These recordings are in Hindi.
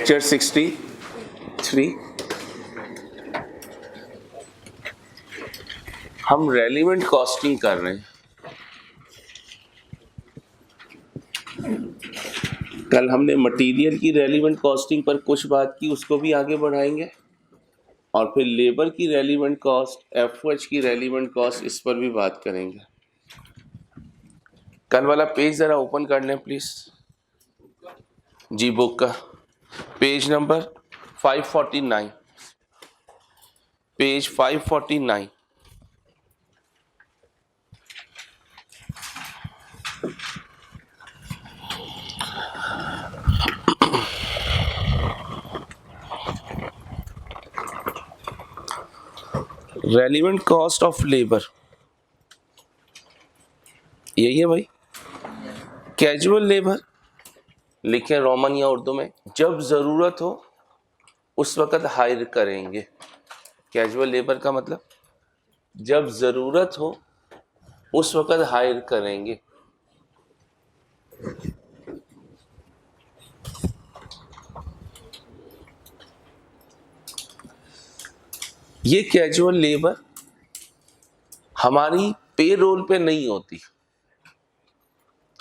लेक्चर 63 हम रेलिवेंट कॉस्टिंग कर रहे हैं। कल हमने मटेरियल की रेलिवेंट कॉस्टिंग पर कुछ बात की, उसको भी आगे बढ़ाएंगे और फिर लेबर की रेलिवेंट कॉस्ट, एफओएच की रेलिवेंट कॉस्ट, इस पर भी बात करेंगे। कल वाला पेज जरा ओपन कर लें प्लीज जी, बुक का page number 549, page 549। Relevant cost of labour, यही है भाई। कैजुअल लेबर लिखे रोमन या उर्दू में, जब ज़रूरत हो उस वक़्त हायर करेंगे। कैजुअल लेबर का मतलब जब ज़रूरत हो उस वक़्त हायर करेंगे। ये कैजुअल लेबर हमारी पे रोल पे नहीं होती,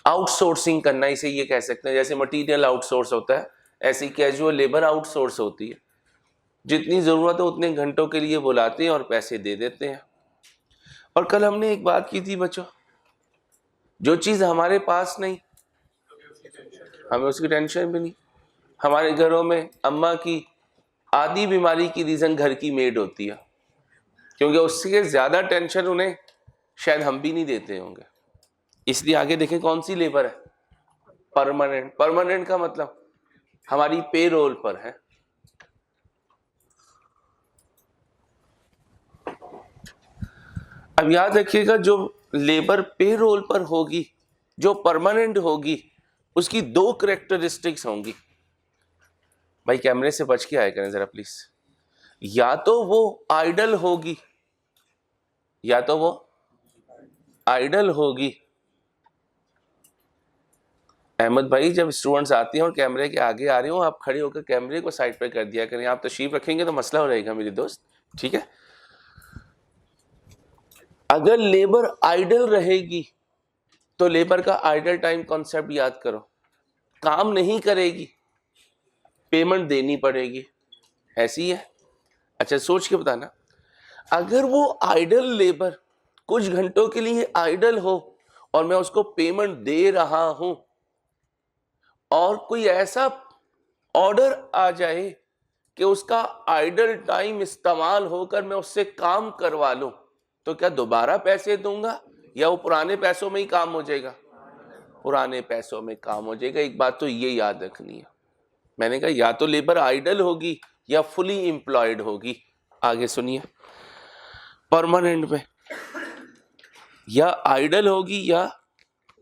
आउटसोर्सिंग करना इसे ये कह सकते हैं। जैसे मटेरियल आउटसोर्स होता है, ऐसी कैजुअल लेबर आउटसोर्स होती है। जितनी ज़रूरत हो उतने घंटों के लिए बुलाते हैं और पैसे दे देते हैं। और कल हमने एक बात की थी बच्चों, जो चीज़ हमारे पास नहीं हमें उसकी टेंशन भी नहीं। हमारे घरों में अम्मा की आधी बीमारी की रीज़न घर की मेड होती है, क्योंकि उससे ज़्यादा टेंशन उन्हें शायद हम भी नहीं देते होंगे। इसलिए आगे देखें कौन सी लेबर है, परमानेंट। परमानेंट का मतलब हमारी पे रोल पर है। अब याद रखिएगा, जो लेबर पे रोल पर होगी, जो परमानेंट होगी, उसकी दो कैरेक्टरिस्टिक्स होंगी। भाई कैमरे से बच के आया करें जरा प्लीज। या तो वो आइडल होगी, या तो वो आइडल होगी। अहमद भाई, जब स्टूडेंट्स आती हैं और कैमरे के आगे आ रहे हो, आप खड़े होकर कैमरे को साइड पर कर दिया करें। आप तशरीफ रखेंगे तो मसला हो रहेगा मेरे दोस्त, ठीक है। अगर लेबर आइडल रहेगी तो लेबर का आइडल टाइम कॉन्सेप्ट याद करो। काम नहीं करेगी, पेमेंट देनी पड़ेगी, ऐसी है। अच्छा सोच के बताना, अगर वो आइडल लेबर कुछ घंटों के लिए आइडल हो और मैं उसको पेमेंट दे रहा हूं, और कोई ऐसा ऑर्डर आ जाए कि उसका आइडल टाइम इस्तेमाल होकर मैं उससे काम करवा लूं, तो क्या दोबारा पैसे दूंगा या वो पुराने पैसों में ही काम हो जाएगा? पुराने पैसों में काम हो जाएगा। एक बात तो ये याद रखनी है, मैंने कहा या तो लेबर आइडल होगी या फुली एम्प्लॉयड होगी। आगे सुनिए, परमानेंट में या आइडल होगी या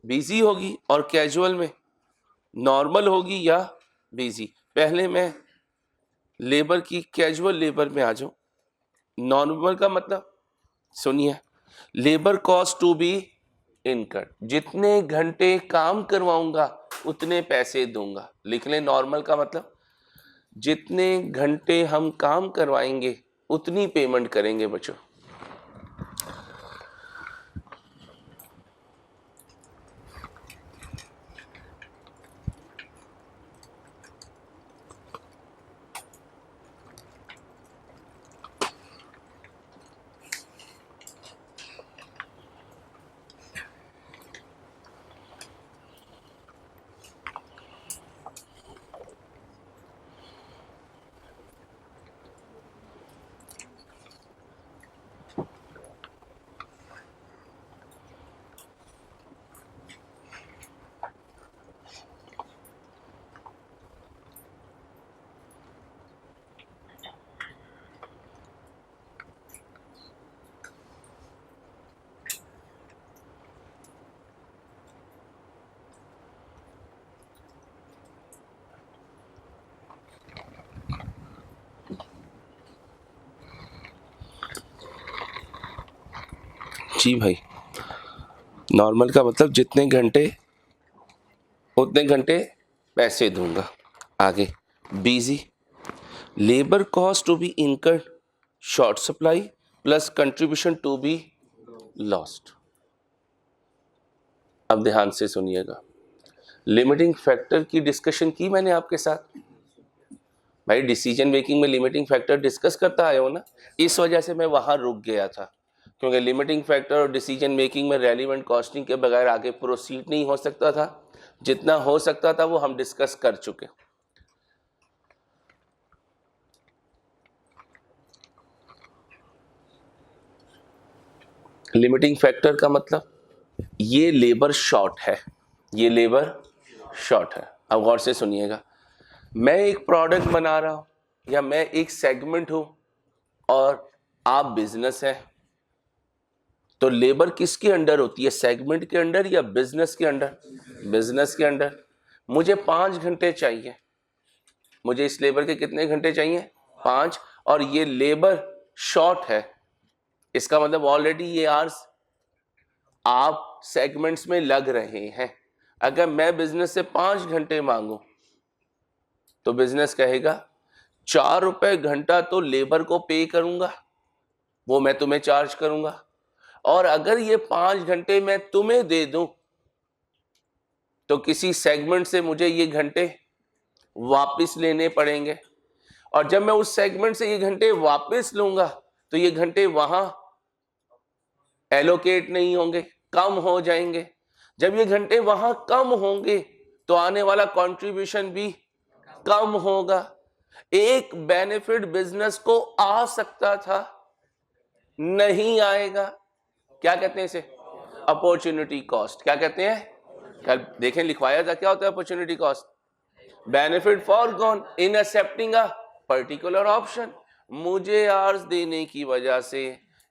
बिजी होगी, और कैजुअल में नॉर्मल होगी या बिजी। पहले मैं लेबर की कैजुअल लेबर में आ जाऊं। नॉर्मल का मतलब सुनिए, labour cost to be incurred, जितने घंटे काम करवाऊंगा उतने पैसे दूंगा। लिख लें, नॉर्मल का मतलब जितने घंटे हम काम करवाएंगे उतनी पेमेंट करेंगे बच्चों। जी भाई, नॉर्मल का मतलब जितने घंटे उतने घंटे पैसे दूंगा। आगे BZ, labor cost to be incurred, short supply plus contribution to be lost. अब ध्यान से सुनिएगा, लिमिटिंग फैक्टर की डिस्कशन की मैंने आपके साथ। भाई डिसीजन मेकिंग में लिमिटिंग फैक्टर डिस्कस करता आया हो ना, इस वजह से मैं वहां रुक गया था, क्योंकि लिमिटिंग फैक्टर और डिसीजन मेकिंग में रेलिवेंट कॉस्टिंग के बगैर आगे प्रोसीड नहीं हो सकता था। जितना हो सकता था वो हम डिस्कस कर चुके। लिमिटिंग फैक्टर का मतलब ये लेबर शॉर्ट है, ये लेबर शॉर्ट है। अब गौर से सुनिएगा, मैं एक प्रोडक्ट बना रहा हूं या मैं एक सेगमेंट हूं और आप बिजनेस है, तो लेबर किसके अंडर होती है, सेगमेंट के अंडर या बिजनेस के अंडर? बिजनेस के अंडर। मुझे 5 घंटे चाहिए, मुझे इस लेबर के कितने घंटे चाहिए? 5, और ये लेबर शॉर्ट है, इसका मतलब ऑलरेडी ये आवर्स आप सेगमेंट्स में लग रहे हैं। अगर मैं बिजनेस से 5 घंटे मांगू तो बिजनेस कहेगा 4 रुपए घंटा तो लेबर को पे करूंगा, वो मैं तुम्हें चार्ज करूंगा, और अगर ये 5 घंटे मैं तुम्हें दे दूं तो किसी सेगमेंट से मुझे ये घंटे वापस लेने पड़ेंगे, और जब मैं उस सेगमेंट से ये घंटे वापस लूंगा तो ये घंटे वहां एलोकेट नहीं होंगे, कम हो जाएंगे। जब ये घंटे वहां कम होंगे तो आने वाला कंट्रीब्यूशन भी कम होगा। एक बेनिफिट बिजनेस को आ सकता था, नहीं आएगा। क्या कहते हैं इसे? Opportunity cost. क्या कहते हैं? कल देखें लिखवाया था, क्या होता है opportunity cost? Benefit foregone in accepting a particular option. मुझे आर्स देने की वजह से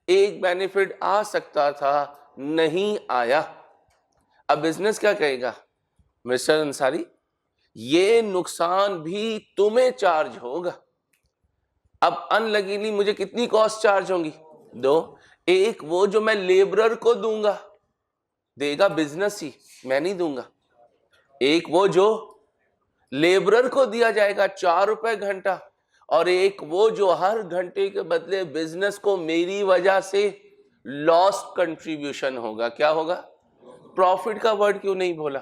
एक बेनिफिट आ सकता था, नहीं आया। अब बिजनेस क्या कहेगा? मिस्टर अंसारी, ये नुकसान भी तुम्हें चार्ज होगा। अब अनलकीली मुझे कितनी कॉस्ट चार्ज होंगी? 2। एक वो जो मैं लेबरर को दूंगा, देगा बिजनेस ही, मैं नहीं दूंगा। एक वो जो लेबरर को दिया जाएगा 4 रुपए घंटा, और एक वो जो हर घंटे के बदले बिजनेस को मेरी वजह से लॉस कंट्रीब्यूशन होगा। क्या होगा? प्रॉफिट का वर्ड क्यों नहीं बोला?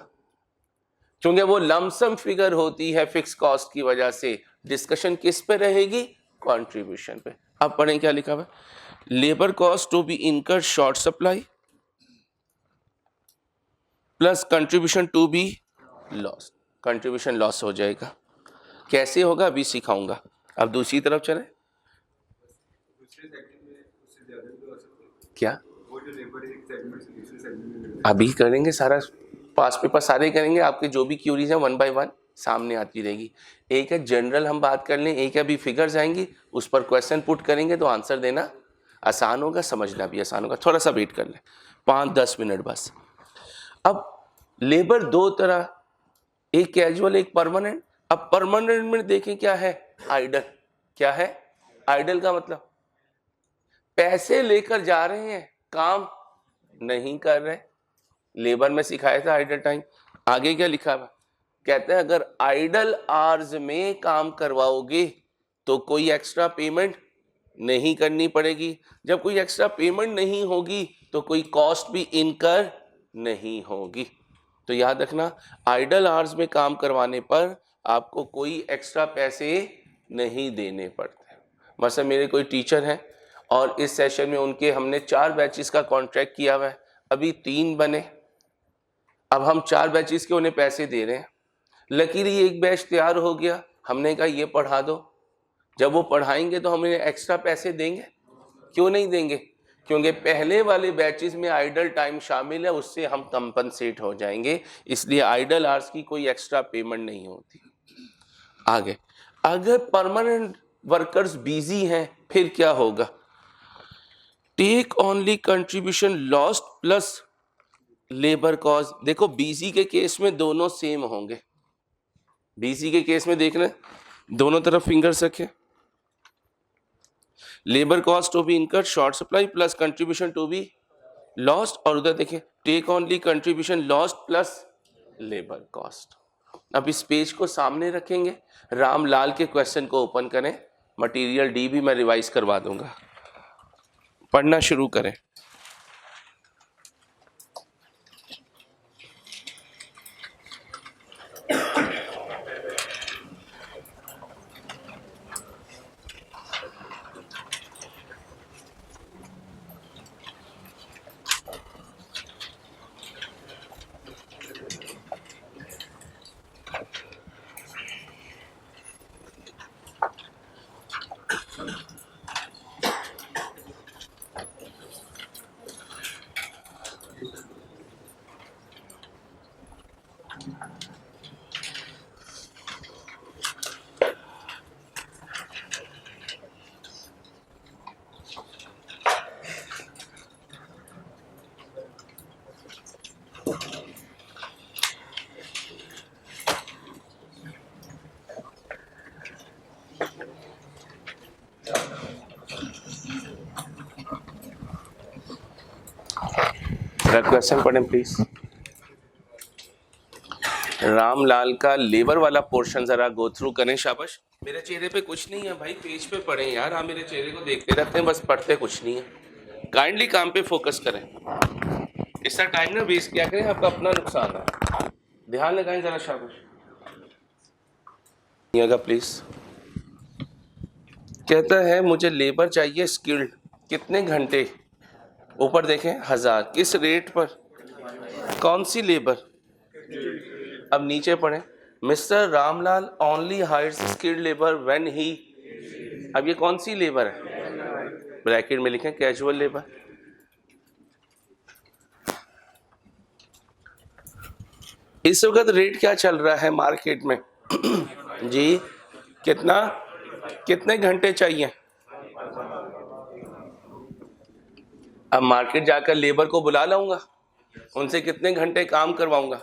क्योंकि वो लमसम फिगर होती है फिक्स कॉस्ट की वजह से। डिस्कशन किस पे रहेगी? कंट्रीब्यूशन पे। अब पढ़ें क्या लिखा हुआ है, labour cost to be incurred short supply plus contribution to be loss. Contribution loss हो जाएगा। कैसे होगा अभी सिखाऊंगा। अब दूसरी तरफ चले, क्या अभी करेंगे सारा पास पेपर सारे करेंगे। आपके जो भी क्यूरीज हैं 1 बाय 1 सामने आती रहेगी। एक है जनरल हम बात कर लें, एक अभी फिगर्स आएंगी, उस पर क्वेश्चन पुट करेंगे तो आंसर देना आसान होगा, समझना भी आसान होगा। थोड़ा सा वेट कर लें, 5-10 मिनट बस। अब लेबर 2 तरह, एक कैजुअल एक परमानेंट। अब परमानेंट में देखें क्या है? आइडल। क्या है? आइडल का मतलब पैसे लेकर जा रहे हैं, काम नहीं कर रहे। लेबर में सिखाया था आइडल टाइम। आगे क्या लिखा है? कहते हैं अगर आइडल आवर्स में काम करवाओगे तो कोई एक्स्ट्रा पेमेंट नहीं करनी पड़ेगी। जब कोई एक्स्ट्रा पेमेंट नहीं होगी तो कोई कॉस्ट भी इनकर नहीं होगी। तो याद रखना, आइडल आवर्स में काम करवाने पर आपको कोई एक्स्ट्रा पैसे नहीं देने पड़ते। मतलब मेरे कोई टीचर हैं और इस सेशन में उनके हमने 4 बैचेस का कॉन्ट्रैक्ट किया हुआ है, अभी 3 बने। अब हम 4 बैचेस के उन्हें पैसे दे रहे हैं। लकीली एक बैच तैयार हो गया, हमने कहा ये पढ़ा दो। जब वो पढ़ाएंगे तो हम इन्हें एक्स्ट्रा पैसे देंगे? क्यों नहीं देंगे? क्योंकि पहले वाले बैचेस में आइडल टाइम शामिल है, उससे हम कंपनसेट हो जाएंगे। इसलिए आइडल आवर्स की कोई एक्स्ट्रा पेमेंट नहीं होती। आगे, अगर परमानेंट वर्कर्स बिजी हैं फिर क्या होगा? Take only contribution lost plus labour cost. देखो बीसी के केस में दोनों सेम होंगे। बीसी के केस में देखना, दोनों तरफ फिंगर्स रखें। Labour cost to be incurred short supply plus contribution to be lost, और उधर देखिए take only contribution lost plus labour cost. अब इस पेज को सामने रखेंगे, रामलाल के क्वेश्चन को ओपन करें, मटेरियल डी भी मैं रिवाइज करवा दूंगा, पढ़ना शुरू करें। क्वेश्चन पढ़ें प्लीज। रामलाल का लेबर वाला पोर्शन जरा गो थ्रू करें। शाबाश। मेरे चेहरे पे कुछ नहीं है भाई, पेज पे पढ़ें यार। आप मेरे चेहरे को देखते रहते हैं बस, पढ़ते कुछ नहीं है। काइंडली काम पे फोकस करें, इसका टाइम ना वेस्ट क्या करें, आपका अपना नुकसान है। ध्यान लगाएं जरा। शाबाश प्लीज। कहता है मुझे लेबर चाहिए स्किल्ड, कितने घंटे, ऊपर देखें 1000, किस रेट पर, कौन सी लेबर। अब नीचे पढ़ें, mister Ramlal only hires skilled labour when he. अब ये कौन सी लेबर है, ब्रैकेट में लिखें कैजुअल लेबर। इस वक्त रेट क्या चल रहा है मार्केट में जी, कितना, कितने घंटे चाहिए। अब मार्केट जाकर लेबर को बुला लाऊंगा, उनसे कितने घंटे काम करवाऊंगा,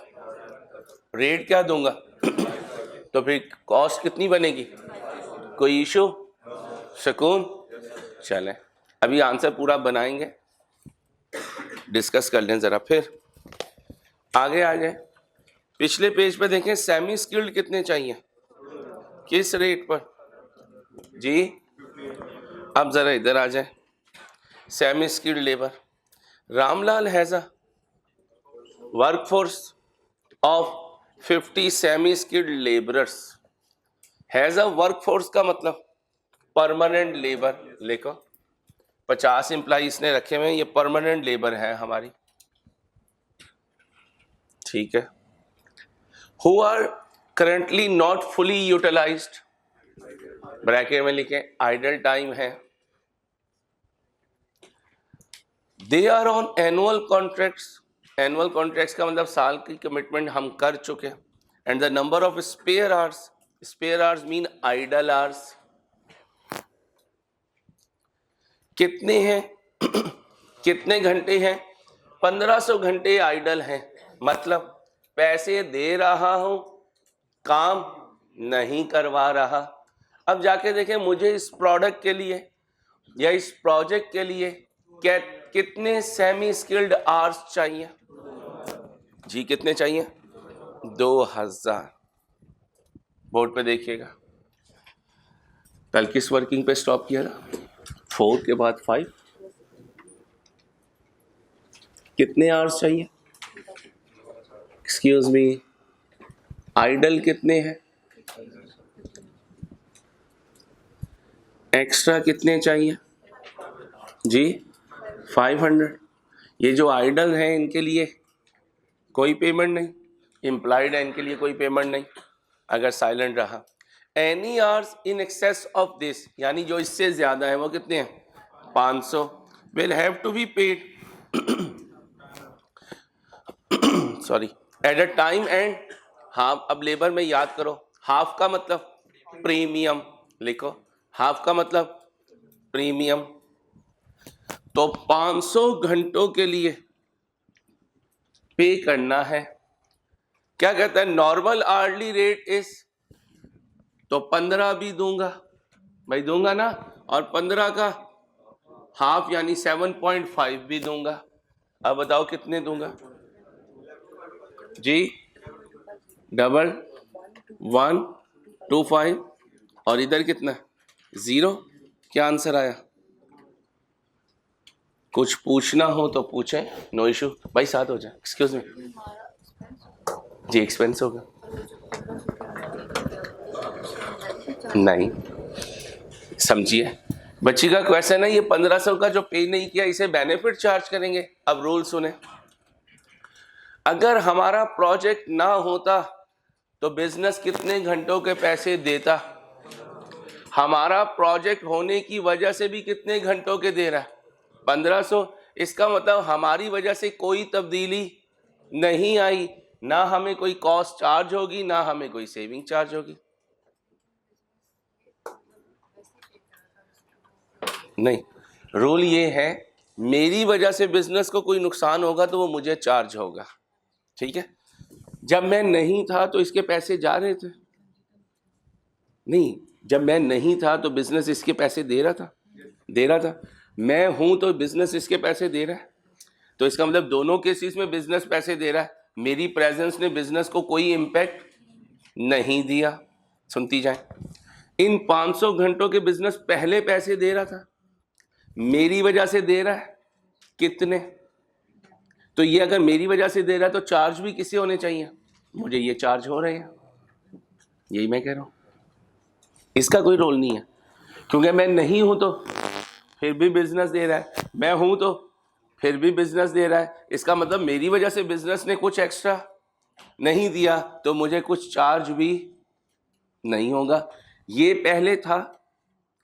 रेट क्या दूंगा, तो फिर कॉस्ट कितनी बनेगी। कोई इशू, सुकून। चलें अभी आंसर पूरा बनाएंगे, डिस्कस कर लें जरा, फिर आगे आ जाए। पिछले पेज पे देखें, सेमी स्किल्ड कितने चाहिए, किस रेट पर जी। अब जरा इधर आ जाए, semi skilled labour, Ramlal has a workforce of 50 semi skilled labourers. Has a workforce का मतलब परमानेंट लेबर, लिखो 50 एम्प्लॉइज ने रखे हुए हैं, ये परमानेंट लेबर है हमारी, ठीक है। Who are currently not fully utilised, bracket में लिखें आइडल टाइम है। They are on annual contracts, annual contracts का मतलब साल की कमिटमेंट हम कर चुके। And the number of spare hours, spare hours mean idle hours, कितने हैं कितने घंटे हैं, 1500 घंटे आइडल हैं, मतलब पैसे दे रहा हूं, काम नहीं करवा रहा। अब जाके देखें मुझे इस प्रोडक्ट के लिए या इस प्रोजेक्ट के लिए कितने सेमी स्किल्ड आवर्स चाहिए जी, कितने चाहिए, 2000। बोर्ड पे देखिएगा, कल किस वर्किंग पे स्टॉप किया था, 4 के बाद 5, कितने आवर्स चाहिए, एक्सक्यूज मी, आइडल कितने हैं, एक्स्ट्रा कितने चाहिए जी, 500। ये जो आइडल हैं इनके लिए कोई पेमेंट नहीं, इम्प्लाइड है इनके लिए कोई पेमेंट नहीं अगर साइलेंट रहा। Any hours in excess of this, यानी जो इससे ज्यादा है वो कितने हैं, 500, will have to be paid sorry at a time and half. अब लेबर में याद करो, हाफ का मतलब प्रीमियम, लिखो हाफ का मतलब प्रीमियम। तो 500 घंटों के लिए पे करना है। क्या कहता है, नॉर्मल आवर्ली रेट इज, तो 15 भी दूंगा भाई, दूंगा ना, और 15 का हाफ यानी 7.5 भी दूंगा। अब बताओ कितने दूंगा जी, डबल 125 और इधर कितना 0। क्या आंसर आया? कुछ पूछना हो तो पूछें, नो इशू। भाई साथ हो जाए। एक्सक्यूज मी जी, एक्सपेंस होगा नहीं, समझिए बच्ची का क्वेश्चन है, ये 1500 का जो पे नहीं किया इसे बेनिफिट चार्ज करेंगे। अब रूल सुने, अगर हमारा प्रोजेक्ट ना होता तो बिजनेस कितने घंटों के पैसे देता? हमारा प्रोजेक्ट होने की वजह से भी कितने घंटों के दे रहा है? 1500। इसका मतलब हमारी वजह से कोई तब्दीली नहीं आई, ना हमें कोई कॉस्ट चार्ज होगी ना हमें कोई सेविंग चार्ज होगी। नहीं, रूल ये है मेरी वजह से बिजनेस को कोई नुकसान होगा तो वो मुझे चार्ज होगा। ठीक है, जब मैं नहीं था तो इसके पैसे जा रहे थे नहीं, जब मैं नहीं था तो बिजनेस इसके पैसे दे रहा था। मैं हूं तो बिजनेस इसके पैसे दे रहा है। तो इसका मतलब दोनों केसेस में बिजनेस पैसे दे रहा है। मेरी प्रेजेंस ने बिजनेस को कोई इम्पैक्ट नहीं दिया। सुनती जाए, इन 500 घंटों के बिजनेस पहले पैसे दे रहा था, मेरी वजह से दे रहा है कितने? तो ये अगर मेरी वजह से दे रहा है तो चार्ज भी किसे होने चाहिए? मुझे ये चार्ज हो रहे हैं। यही मैं कह रहा हूं, इसका कोई रोल नहीं है, क्योंकि मैं नहीं हूं तो फिर भी बिजनेस दे रहा है, मैं हूं तो फिर भी बिजनेस दे रहा है। इसका मतलब मेरी वजह से बिजनेस ने कुछ एक्स्ट्रा नहीं दिया तो मुझे कुछ चार्ज भी नहीं होगा। ये पहले था,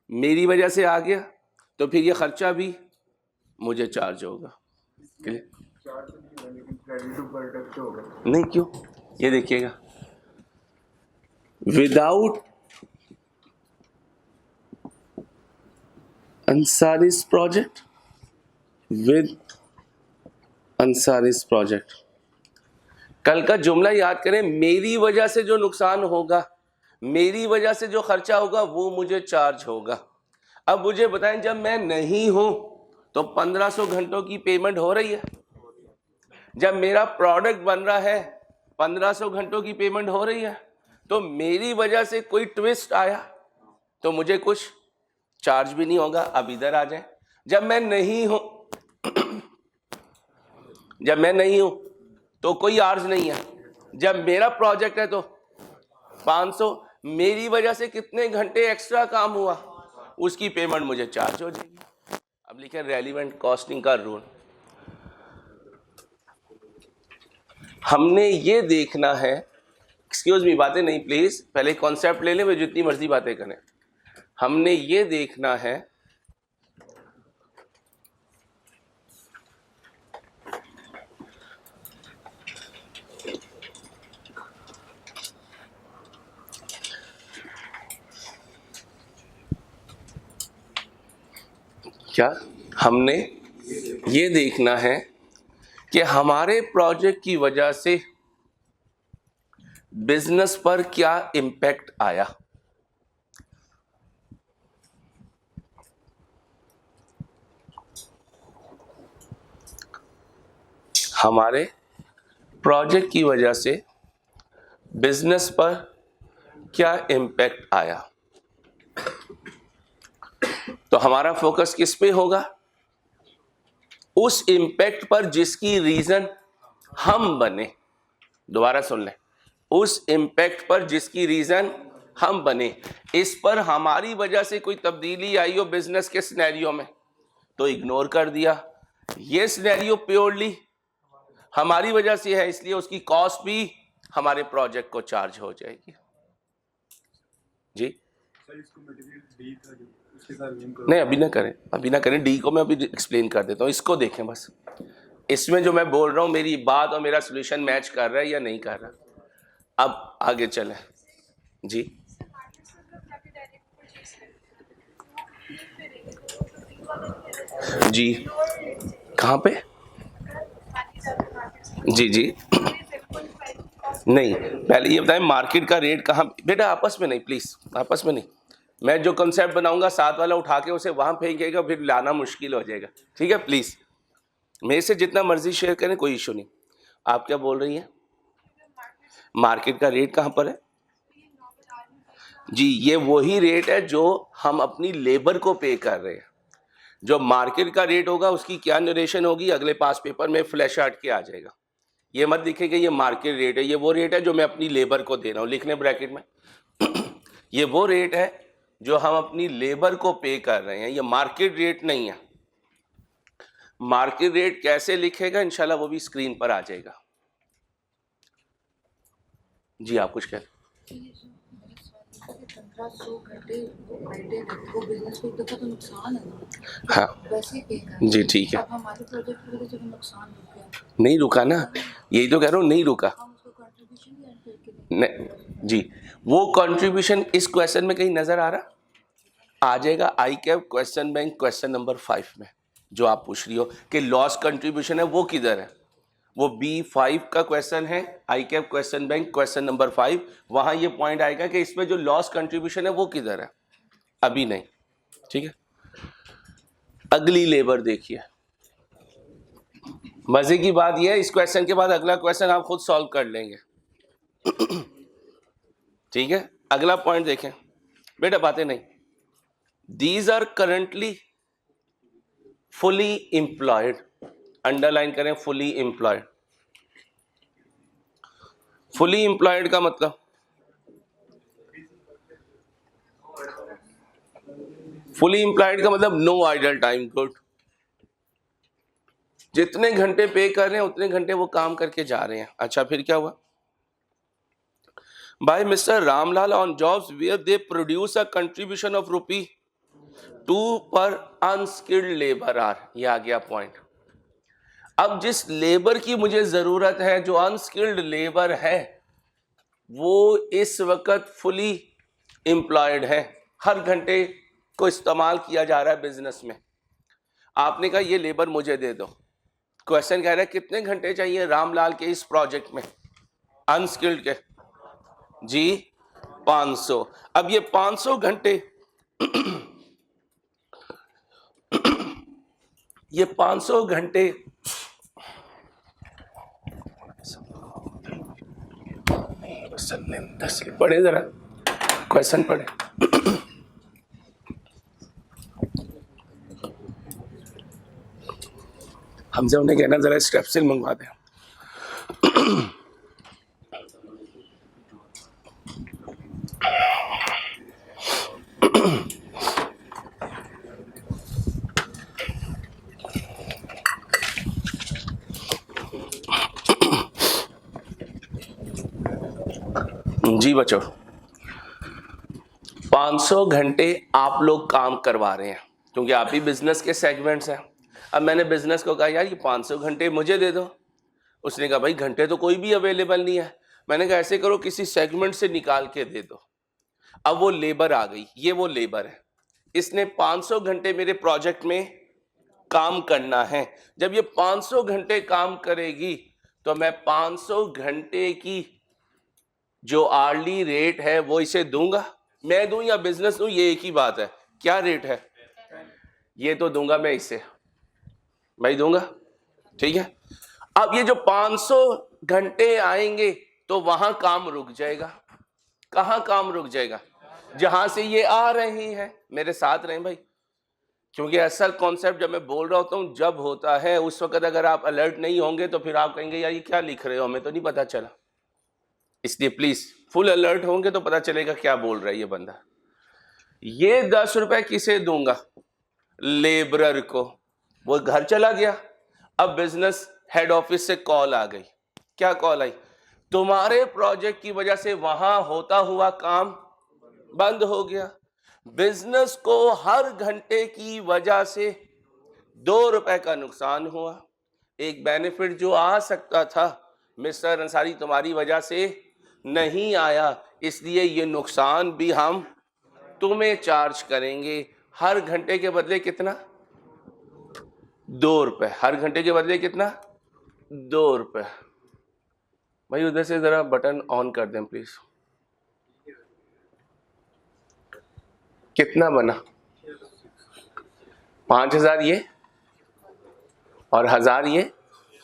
मेरी वजह से आ गया तो फिर ये खर्चा भी मुझे चार्ज होगा। नहीं, क्यों? ये देखिएगा, without Ansaris project, with Ansaris project, कल का जुमला याद करें, मेरी वजह से जो नुकसान होगा, मेरी वजह से जो खर्चा होगा वो मुझे चार्ज होगा। अब मुझे बताएं, जब मैं नहीं हूं तो 1500 घंटों की पेमेंट हो रही है। जब मेरा प्रोडक्ट बन रहा है 1500 घंटों की पेमेंट हो रही है। तो मेरी वजह से कोई ट्विस्ट आया तो मुझे कुछ चार्ज भी नहीं होगा। अब इधर आ जाए, जब मैं नहीं हूं जब मैं नहीं हूं तो कोई आर्ज नहीं है। जब मेरा प्रोजेक्ट है तो 500, मेरी वजह से कितने घंटे एक्स्ट्रा काम हुआ उसकी पेमेंट मुझे चार्ज हो जाएगी। अब लिखे रेलिवेंट कॉस्टिंग का रूल। हमने ये देखना है, एक्सक्यूज मी, बातें नहीं प्लीज, पहले कॉन्सेप्ट ले लें, वे जितनी मर्जी बातें करें। हमने ये देखना है क्या, हमने ये देखना है कि हमारे प्रोजेक्ट की वजह से बिजनेस पर क्या इम्पैक्ट आया। हमारे प्रोजेक्ट की वजह से बिजनेस पर क्या इम्पैक्ट आया। तो हमारा फोकस किस पे होगा? उस इम्पैक्ट पर जिसकी रीजन हम बने। दोबारा सुन लें, उस इम्पैक्ट पर जिसकी रीजन हम बने। इस पर हमारी वजह से कोई तब्दीली आई हो बिजनेस के सिनेरियो में तो इग्नोर कर दिया। ये सिनेरियो प्योरली हमारी वजह से है, इसलिए उसकी कॉस्ट भी हमारे प्रोजेक्ट को चार्ज हो जाएगी। जी सर, इसको मटेरियल डी था जो उसके साथ लिंक करो। नहीं, अभी ना करें, डी को मैं अभी एक्सप्लेन कर देता हूँ। इसको देखें बस, इसमें जो मैं बोल रहा हूँ मेरी बात और मेरा सोल्यूशन मैच कर रहा है या नहीं कर रहा। अब आगे चलें जी। जी कहाँ पे? जी जी नहीं, पहले ये बताएं मार्केट का रेट कहाँ? बेटा आपस में नहीं, प्लीज आपस में नहीं। मैं जो कंसेप्ट बनाऊंगा साथ वाला उठा के उसे वहां फेंकेगा, फिर लाना मुश्किल हो जाएगा। ठीक है, प्लीज मेरे से जितना मर्जी शेयर करें, कोई इशू नहीं। आप क्या बोल रही हैं? मार्केट का रेट कहाँ पर है? जी, ये वही रेट है जो हम अपनी लेबर को पे कर रहे हैं। जो मार्केट का रेट होगा उसकी क्या नरेशन होगी अगले पास पेपर में फ्लैश आउट के आ जाएगा। ये मत दिखे कि ये मार्केट रेट है, ये वो रेट है जो मैं अपनी लेबर को दे रहा हूँ, लिखने ब्रैकेट में। ये वो रेट है जो हम अपनी लेबर को पे कर रहे हैं, ये मार्केट रेट नहीं है। मार्केट रेट कैसे लिखेगा इंशाल्लाह वो भी स्क्रीन पर आ जाएगा। जी आप कुछ कह रहे? 1500 घंटे वो बिजनेस को एक दफा तो नुकसान है ना, हाँ वैसे ही पे कर जी ठीक है। अब हमारे प्रोजेक्ट की वजह से भी नुकसान हो गया, नहीं रुका ना, यही तो कह रहा हूँ, नहीं रुका। हम उसको कंट्रीब्यूशन भी ऐड करके दें। नहीं जी, वो कंट्रीब्यूशन इस क्वेश्चन में कहीं नजर आ रहा? आ जाएगा I cap question bank question number 5 में, जो आप पूछ रही हो कि लॉस कंट्रीब्यूशन है वो किधर है। वो B5 का क्वेश्चन है, I cap question bank question number 5। वहां ये पॉइंट आएगा कि इसमें जो लॉस कंट्रीब्यूशन है वो किधर है, अभी नहीं। ठीक है, अगली लेबर देखिए। मजे की बात यह है इस क्वेश्चन के बाद अगला क्वेश्चन आप खुद सॉल्व कर लेंगे। ठीक है, अगला पॉइंट देखें बेटा, बातें नहीं। These are currently fully employed, underline करें फुली एम्प्लॉयड। फुली एम्प्लॉयड का मतलब फुली एम्प्लॉयड का मतलब नो आइडल टाइम। गुड, जितने घंटे पे कर रहे हैं उतने घंटे वो काम करके जा रहे हैं। अच्छा फिर क्या हुआ? By mister Ramlal on jobs where they produce a contribution of ₹2 per unskilled labour are. ये आ गया पॉइंट। अब जिस लेबर की मुझे जरूरत है, जो अनस्किल्ड लेबर है, वो इस वक्त फुली एम्प्लॉयड है, हर घंटे को इस्तेमाल किया जा रहा है बिजनेस में। आपने कहा ये लेबर मुझे दे दो। क्वेश्चन कह रहा है कितने घंटे चाहिए रामलाल के इस प्रोजेक्ट में अनस्किल्ड के? जी 500। अब ये 500 घंटे ये 500 घंटे पढ़े जरा, क्वेश्चन पढ़े। हमसे उन्हें कहना जरा स्ट्रेप्सिल मंगवा दें। जी बच्चों, 500 घंटे आप लोग काम करवा रहे हैं क्योंकि आप भी बिजनेस के सेगमेंट्स हैं। अब मैंने बिजनेस को कहा यार ये 500 घंटे मुझे दे दो। उसने कहा भाई घंटे तो कोई भी अवेलेबल नहीं है। मैंने कहा ऐसे करो किसी सेगमेंट से निकाल के दे दो। अब वो लेबर आ गई, ये वो लेबर है, इसने 500 घंटे मेरे प्रोजेक्ट में काम करना है। जब ये 500 घंटे काम करेगी तो मैं 500 घंटे की जो आर्ली रेट है वो इसे दूंगा। मैं दूं या बिजनेस दूं ये एक ही बात है। क्या रेट है? ये तो दूंगा मैं इसे, मैं दूंगा। ठीक है, अब ये जो 500 घंटे आएंगे तो वहां काम रुक जाएगा। कहां काम रुक जाएगा? जहां से ये आ रही है। मेरे साथ रहें भाई, क्योंकि असल कॉन्सेप्ट जब मैं बोल रहा होता हूं जब होता है उस वक्त अगर आप अलर्ट नहीं होंगे तो फिर आप कहेंगे यार ये क्या लिख रहे हो, हमें तो नहीं पता चला। इसलिए प्लीज फुल अलर्ट होंगे तो पता चलेगा क्या बोल रहा है ये बंदा। ये 10 रुपए किसे दूंगा? लेबरर को। वो घर चला गया। अब बिजनेस हेड ऑफिस से कॉल आ गई। क्या कॉल आई? तुम्हारे प्रोजेक्ट की वजह से वहां होता हुआ काम बंद हो गया। बिजनेस को हर घंटे की वजह से 2 रुपए का नुकसान हुआ। एक बेनिफिट जो आ सकता था मिस्टर अंसारी तुम्हारी वजह से नहीं आया, इसलिए ये नुकसान भी हम तुम्हें चार्ज करेंगे। हर घंटे के बदले कितना? 2 रुपए। हर घंटे के बदले कितना? 2 रुपए। भाई उधर से जरा बटन ऑन कर दें प्लीज। कितना बना? 5000 ये और 1000 ये,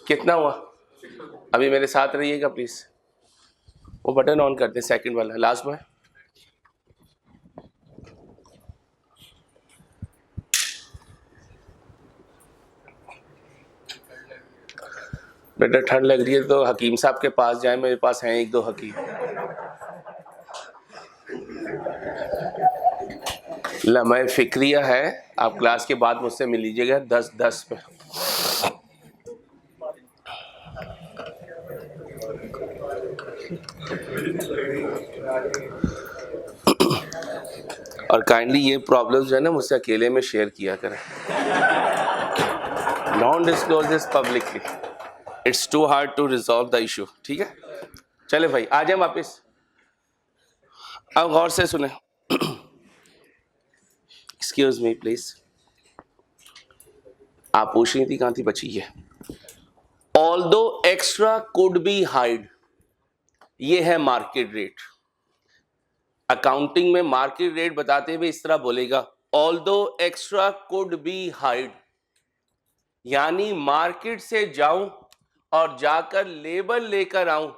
कितना हुआ? अभी मेरे साथ रहिएगा प्लीज। वो बटन ऑन कर दें, सेकंड वाला लास्ट में। बेटा ठंड लग रही है तो हकीम साहब के पास जाए, मेरे पास हैं एक दो हकीम। लम्हा फिक्रिया है, आप क्लास के बाद मुझसे मिल लीजिएगा 10-10 पे। और काइंडली ये प्रॉब्लम जो है ना मुझसे अकेले में शेयर किया करें, don't disclose this publicly, it's too hard to resolve the issue. ठीक है, चले भाई आ जाए वापिस। अब गौर से सुने, एक्सक्यूज मी प्लीज, आप पूछ रही थी कहां थी बची है। Although extra could be hide, ये है मार्केट रेट। अकाउंटिंग में मार्केट रेट बताते हुए इस तरह बोलेगा, although extra could be hide, यानी मार्केट से जाऊं और जाकर लेबर लेकर आऊं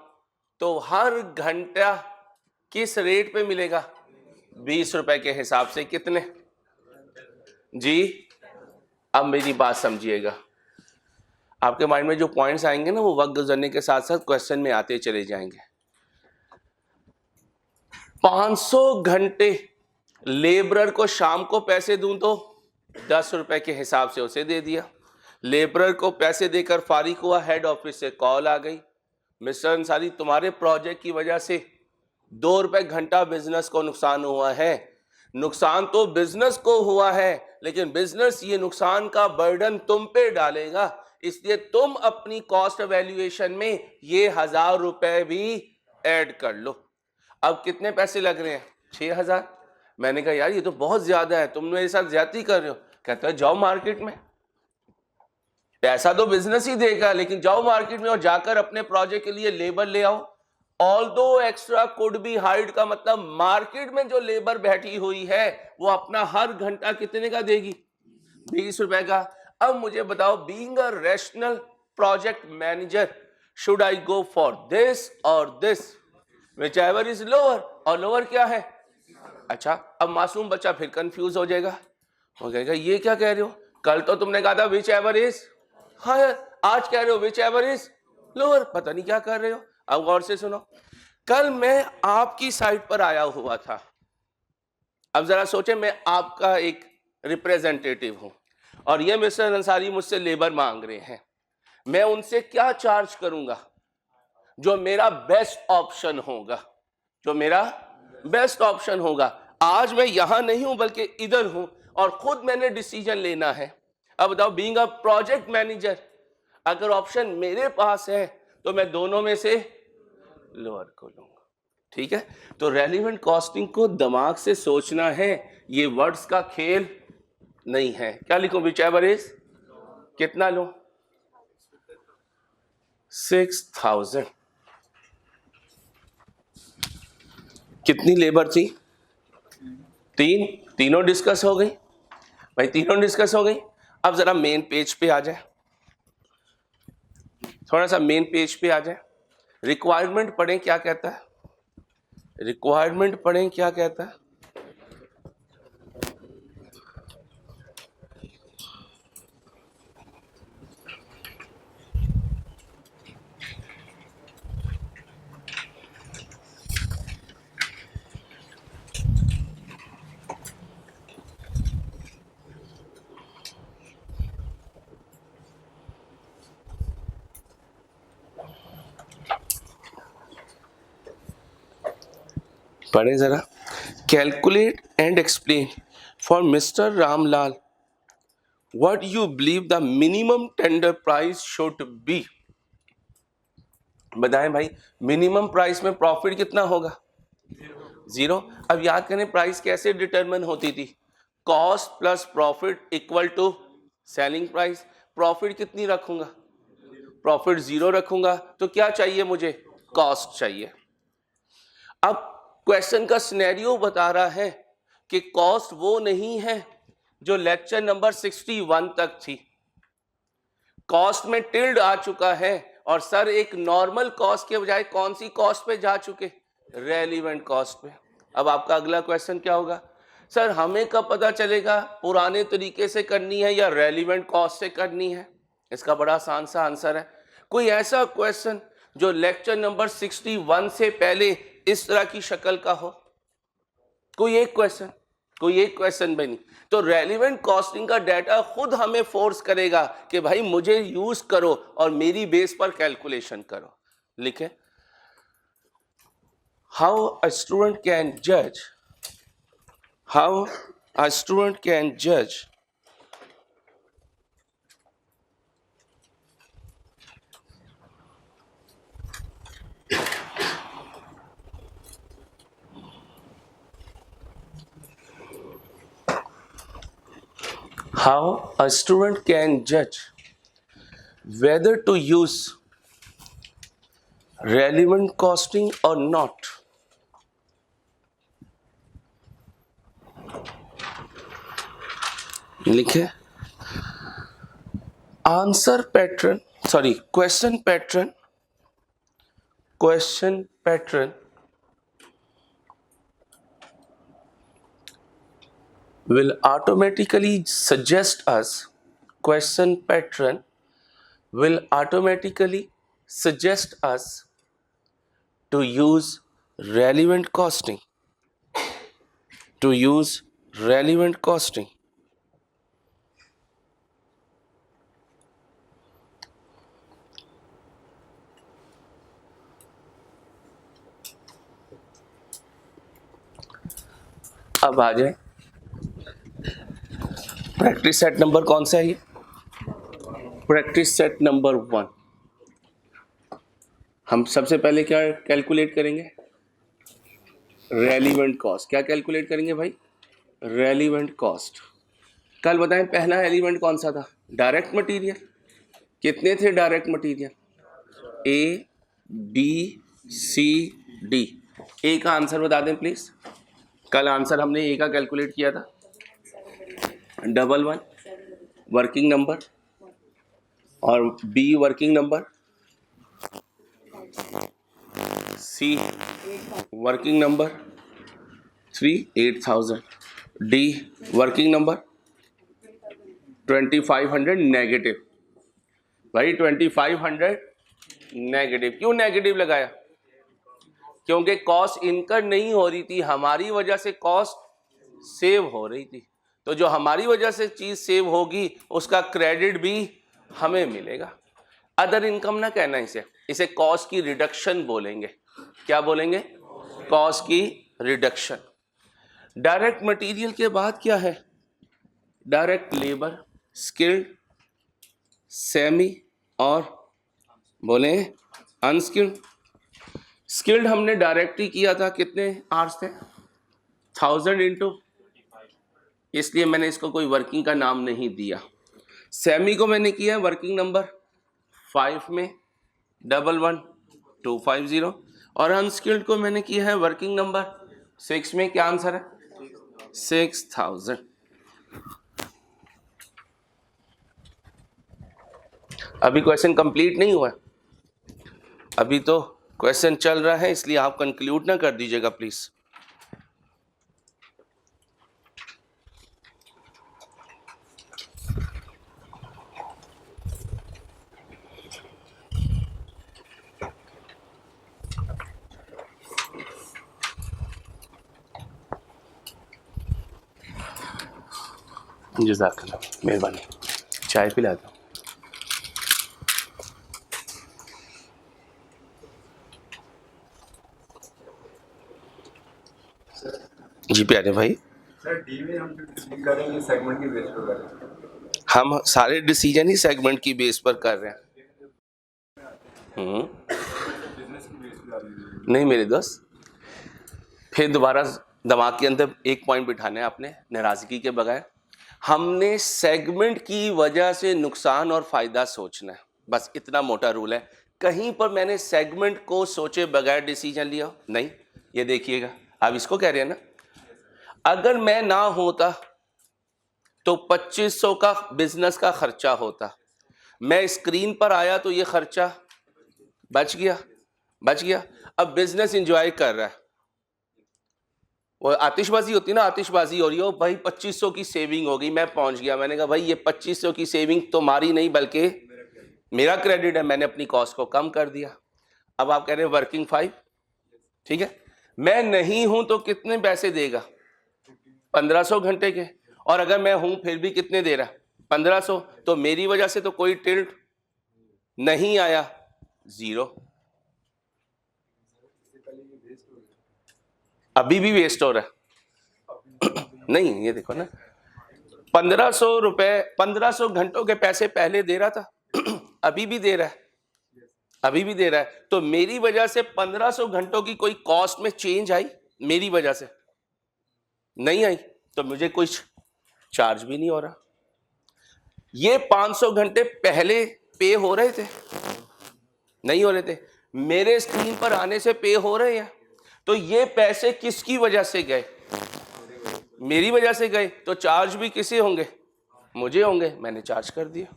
तो हर घंटा किस रेट पे मिलेगा, 20 रुपए के हिसाब से। कितने जी? अब मेरी बात समझिएगा, आपके माइंड में जो पॉइंट्स आएंगे ना वो वक्त गुजरने के साथ साथ क्वेश्चन में आते चले जाएंगे। 500 घंटे लेबरर को शाम को पैसे दूं तो 10 रुपए के हिसाब से उसे दे दिया। लेबरर को पैसे देकर फारिग हुआ, हेड ऑफिस से कॉल आ गई, मिस्टर अंसारी तुम्हारे प्रोजेक्ट की वजह से 2 रुपए घंटा बिजनेस को नुकसान हुआ है। नुकसान तो बिजनेस को हुआ है, लेकिन बिजनेस ये नुकसान का बर्डन तुम पे डालेगा, इसलिए तुम अपनी कॉस्ट वैल्यूएशन में ये 1000 रुपए भी ऐड कर लो। अब कितने पैसे लग रहे हैं? 6000। मैंने कहा यार ये तो बहुत ज्यादा है, तुम मेरे साथ ज्यादती कर रहे हो। कहता है जाओ मार्केट में, पैसा तो बिजनेस ही देगा, लेकिन जाओ मार्केट में और जाकर अपने प्रोजेक्ट के लिए लेबर ले आओ। Although extra could be hide का मतलब मार्केट में जो लेबर बैठी हुई है वो अपना हर घंटा कितने का देगी? 20 रुपए का। अब मुझे बताओ, being a rational project manager, should I go for this और दिस, व्हिचएवर इज लोअर, और लोअर क्या है? अच्छा, अब मासूम बच्चा फिर कंफ्यूज हो जाएगा, वो कहेगा ये क्या कह रहे हो, कल तो तुमने कहा था व्हिचएवर इज हायर, आज कह रहे हो व्हिचएवर इज लोअर, पता नहीं क्या कर रहे हो। अब गौर से सुनो, कल मैं आपकी साइड पर आया हुआ था, अब जरा सोचे मैं आपका एक रिप्रेजेंटेटिव हूं और ये मिस्टर अंसारी मुझसे लेबर मांग रहे हैं, मैं उनसे क्या चार्ज करूंगा? जो मेरा बेस्ट ऑप्शन होगा, जो मेरा बेस्ट ऑप्शन होगा। आज मैं यहां नहीं हूं बल्कि इधर हूं और खुद मैंने डिसीजन लेना है। अब बताओ, बीइंग अ प्रोजेक्ट मैनेजर, अगर ऑप्शन मेरे पास है तो मैं दोनों में से लोअर को लूंगा। ठीक है, तो रेलिवेंट कॉस्टिंग को दिमाग से सोचना है, ये वर्ड्स का खेल नहीं है। क्या लिखूं? व्हिचएवर इज, कितना लो? 6000। कितनी लेबर थी? तीनों डिस्कस हो गई भाई, तीनों डिस्कस हो गई। अब जरा मेन पेज पे आ जाए, थोड़ा सा मेन पेज पे आ जाए। रिक्वायरमेंट पढ़ें क्या कहता है, रिक्वायरमेंट पढ़ें क्या कहता है। पढ़े जरा। Calculate and explain for mister Ramlal what you believe the minimum tender price should be. बताएं भाई, मिनिमम प्राइस में प्रॉफिट कितना होगा? 0। अब याद करें प्राइस कैसे डिटरमिन होती थी, cost plus profit equal to selling price. Profit कितनी रखूंगा? प्रॉफिट 0 रखूंगा, तो क्या चाहिए मुझे? कॉस्ट चाहिए। अब क्वेश्चन का सिनेरियो बता रहा है कि कॉस्ट वो नहीं है जो लेक्चर नंबर 61 तक थी। कॉस्ट में टिल्ड आ चुका है और सर एक नॉर्मल कॉस्ट के बजाय कौन सी कॉस्ट पे जा चुके? रेलिवेंट कॉस्ट पे। अब आपका अगला क्वेश्चन क्या होगा? सर हमें कब पता चलेगा पुराने तरीके से करनी है या रेलिवेंट कॉस्ट से करनी है? इसका बड़ा आसान सा आंसर है, कोई ऐसा क्वेश्चन जो लेक्चर नंबर 61 से पहले इस तरह की शक्ल का हो? कोई एक क्वेश्चन भी नहीं। तो रेलिवेंट कॉस्टिंग का डाटा खुद हमें फोर्स करेगा कि भाई मुझे यूज करो और मेरी बेस पर कैलकुलेशन करो। लिखे, हाउ अ स्टूडेंट कैन जज whether to use relevant costing or not. लिखे, question pattern will automatically suggest us to use relevant costing. अब आ जाए, प्रैक्टिस सेट नंबर कौन सा है ये? Practice set number 1। हम सबसे पहले क्या कैलकुलेट करेंगे? Relevant cost. क्या कैलकुलेट करेंगे भाई? Relevant cost. कल बताएं पहला एलिमेंट कौन सा था? Direct material. कितने थे डायरेक्ट मटेरियल? ए, बी, सी, डी। ए का आंसर बता दें प्लीज। कल आंसर हमने ए का कैलकुलेट किया था 11 वर्किंग नंबर, और B working number, C working number 3 8000, D working number 2500 negative. भाई 2500 नेगेटिव। क्यों नेगेटिव लगाया? क्योंकि कॉस्ट इनकर नहीं हो रही थी, हमारी वजह से कॉस्ट सेव हो रही थी। तो जो हमारी वजह से चीज सेव होगी उसका क्रेडिट भी हमें मिलेगा। अदर इनकम ना कहना इसे कॉस्ट की रिडक्शन बोलेंगे। क्या बोलेंगे? कॉस्ट की रिडक्शन। डायरेक्ट मटेरियल के बाद क्या है? डायरेक्ट लेबर, स्किल्ड, सेमी और बोले अनस्किल्ड। स्किल्ड हमने डायरेक्ट ही किया था, कितने आवर्स थे? 1000 इंटू, इसलिए मैंने इसको कोई वर्किंग का नाम नहीं दिया। सेमी को मैंने किया वर्किंग नंबर 5 में 11250, और अनस्किल्ड को मैंने किया है वर्किंग नंबर 6 में। क्या आंसर है? 6000। अभी क्वेश्चन कंप्लीट नहीं हुआ, अभी तो क्वेश्चन चल रहा है, इसलिए आप कंक्लूड ना कर दीजिएगा प्लीज। जज़ाकल्लाह, मेहरबानी। चाय पिला दो। जी प्यारे भाई, सर डी में हम जो डिसीजन करेंगे सेगमेंट की बेस पर करेंगे। हम सारे डिसीजन ही सेगमेंट की बेस पर कर रहे हैं। बिजनेस की बेस पर नहीं मेरे दोस्त, फिर दोबारा दिमाग के अंदर एक पॉइंट बिठाना है आपने, नाराजगी के बगैर। हमने सेगमेंट की वजह से नुकसान और फायदा सोचना है, बस इतना मोटा रूल है। कहीं पर मैंने सेगमेंट को सोचे बगैर डिसीजन लिया नहीं। ये देखिएगा, आप इसको कह रहे हैं ना, अगर मैं ना होता तो 2500 का बिजनेस का खर्चा होता, मैं स्क्रीन पर आया तो ये खर्चा बच गया। अब बिजनेस एंजॉय कर रहा है, वो आतिशबाजी होती है ना, आतिशबाजी हो रही हो, भाई 2500 की सेविंग हो गई, मैं पहुंच गया। मैंने कहा भाई ये 2500 की सेविंग तुम्हारी नहीं बल्कि मेरा क्रेडिट है, मैंने अपनी कॉस्ट को कम कर दिया। अब आप कह रहे हैं वर्किंग 5, ठीक है, मैं नहीं हूं तो कितने पैसे देगा? 1500 घंटे के। और अगर मैं हूं फिर भी कितने दे रहा? 1500। तो मेरी वजह से तो कोई टिल्ट नहीं आया, 0। अभी भी वेस्ट हो रहा है नहीं, ये देखो ना, 1500 रुपए, 1500 घंटों के पैसे पहले दे रहा था अभी भी दे रहा है, अभी भी दे रहा है। तो मेरी वजह से 1500 घंटों की कोई कॉस्ट में चेंज आई? मेरी वजह से नहीं आई, तो मुझे कुछ चार्ज भी नहीं हो रहा। ये 500 घंटे पहले पे हो रहे थे? नहीं हो रहे थे। मेरे स्क्रीन पर आने से पे हो रहे हैं। तो ये पैसे किसकी वजह से गए? मेरी वजह से गए। तो चार्ज भी किसे होंगे? मुझे होंगे, मैंने चार्ज कर दिया।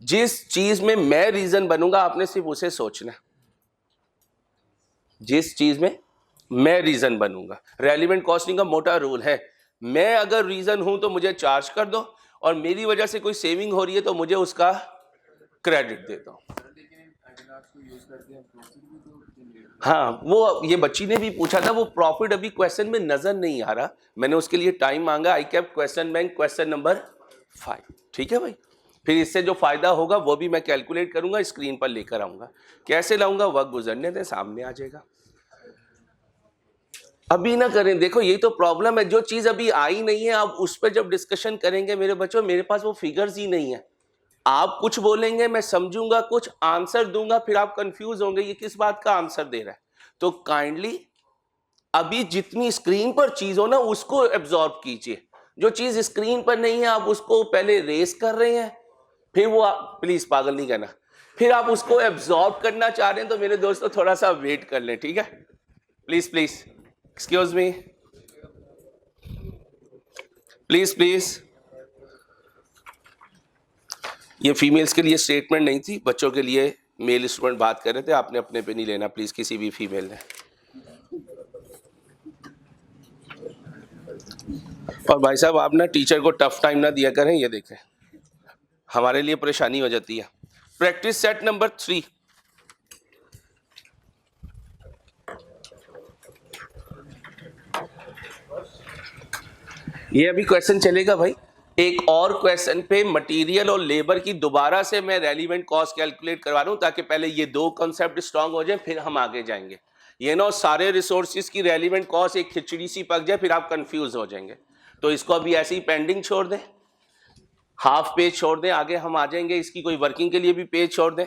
जिस चीज में मैं रीजन बनूंगा, आपने सिर्फ उसे सोचना है। जिस चीज में मैं रीजन बनूंगा, रेलिवेंट कॉस्टिंग का मोटा रूल है, मैं अगर रीजन हूं तो मुझे चार्ज कर दो, और मेरी वजह से कोई सेविंग हो रही है तो मुझे उसका क्रेडिट देता हूं। हाँ, वो ये बच्ची ने भी पूछा था, वो प्रॉफिट अभी क्वेश्चन में नजर नहीं आ रहा, मैंने उसके लिए टाइम मांगा। I cap question bank question number 5, ठीक है भाई। फिर इससे जो फायदा होगा वो भी मैं कैलकुलेट करूंगा, स्क्रीन पर लेकर आऊंगा। कैसे लाऊंगा, वक्त गुजरने दें, सामने आ जाएगा। अभी ना करें, देखो यही तो प्रॉब्लम है, जो चीज अभी आई नहीं है, आप उस पर जब डिस्कशन करेंगे मेरे बच्चों, मेरे पास वो फिगर्स ही नहीं है। आप कुछ बोलेंगे, मैं समझूंगा, कुछ आंसर दूंगा, फिर आप कंफ्यूज होंगे ये किस बात का आंसर दे रहा है। तो काइंडली अभी जितनी स्क्रीन पर चीज हो ना, उसको एब्जॉर्ब कीजिए। जो चीज स्क्रीन पर नहीं है, आप उसको पहले रेस कर रहे हैं, फिर वो प्लीज पागल नहीं करना, फिर आप उसको एब्जॉर्ब करना चाह रहे हैं, तो मेरे दोस्तों थोड़ा सा वेट कर लें, ठीक है? Please please, excuse me, please please. ये फीमेल्स के लिए स्टेटमेंट नहीं थी, बच्चों के लिए मेल स्टूडेंट बात कर रहे थे, आपने अपने पे नहीं लेना प्लीज, किसी भी फीमेल ने। और भाई साहब, आप ना टीचर को टफ टाइम ना दिया करें, ये देखें हमारे लिए परेशानी हो जाती है। प्रैक्टिस सेट नंबर 3, ये अभी क्वेश्चन चलेगा भाई। एक और क्वेश्चन पे मटेरियल और लेबर की दोबारा से मैं रेलिवेंट कॉस्ट कैलकुलेट करवा रहा हूं, ताकि पहले ये दो कॉन्सेप्ट स्ट्रांग हो जाए, फिर हम आगे जाएंगे। ये ना सारे रिसोर्सेज की रेलिवेंट कॉस्ट एक खिचड़ी सी पक जाए, फिर आप कंफ्यूज हो जाएंगे। तो इसको अभी ऐसे ही पेंडिंग छोड़ दें, हाफ पेज छोड़ दें, आगे हम आ जाएंगे। इसकी कोई वर्किंग के लिए भी पेज छोड़ दें,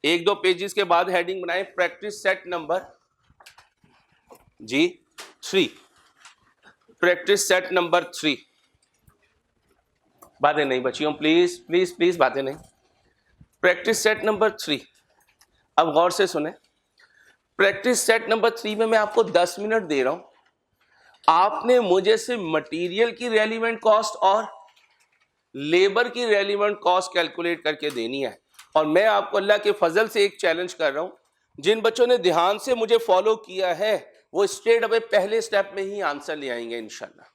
1-2 पेजेस के बाद हेडिंग बनाएं, प्रैक्टिस सेट नंबर जी 3, प्रैक्टिस सेट नंबर 3। बातें नहीं बच्चियों, प्लीज प्लीज प्लीज, बातें नहीं। प्रैक्टिस सेट नंबर 3, अब गौर से सुने। प्रैक्टिस सेट नंबर 3 में मैं आपको 10 मिनट दे रहा हूं, आपने मुझे सिर्फ मटेरियल की रेलिवेंट कॉस्ट और लेबर की रेलिवेंट कॉस्ट कैलकुलेट करके देनी है। और मैं आपको अल्लाह के फजल से एक चैलेंज कर रहा हूं, जिन बच्चों ने ध्यान से मुझे फॉलो किया है वो स्ट्रेट अवे पहले स्टेप में ही आंसर ले आएंगे इंशाल्लाह।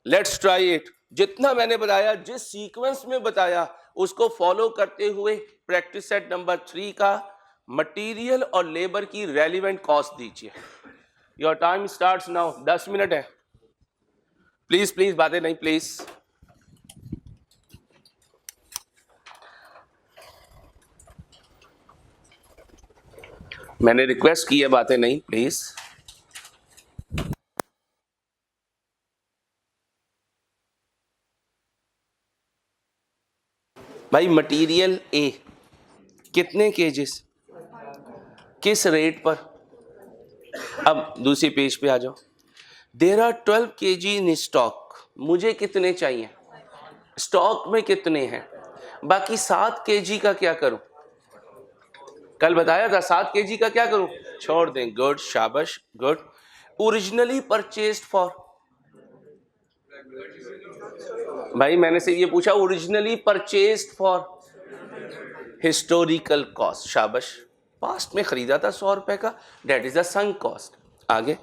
Let's try it. जितना मैंने बताया, जिस सीक्वेंस में बताया, उसको फॉलो करते हुए प्रैक्टिस सेट नंबर 3 का मटेरियल और लेबर की रेलिवेंट कॉस्ट दीजिए। Your time starts now, 10 minute है। प्लीज प्लीज, बातें नहीं प्लीज। मैंने रिक्वेस्ट की है, बातें नहीं प्लीज। भाई मटेरियल ए कितने केजेस, किस रेट पर? अब दूसरी पेज पे आ जाओ। There are 12 kg in stock, मुझे कितने चाहिए? स्टॉक में कितने हैं? बाकी 7 kg का क्या करूं? कल बताया था 7 kg का क्या करूं? छोड़ दें। गुड, शाबाश, गुड। ओरिजिनली परचेस्ड फॉर, भाई मैंने से ये पूछा, originally purchased for historical cost, शाबाश। पास्ट में खरीदा था 100 रुपए का, that is the sunk cost. आगे,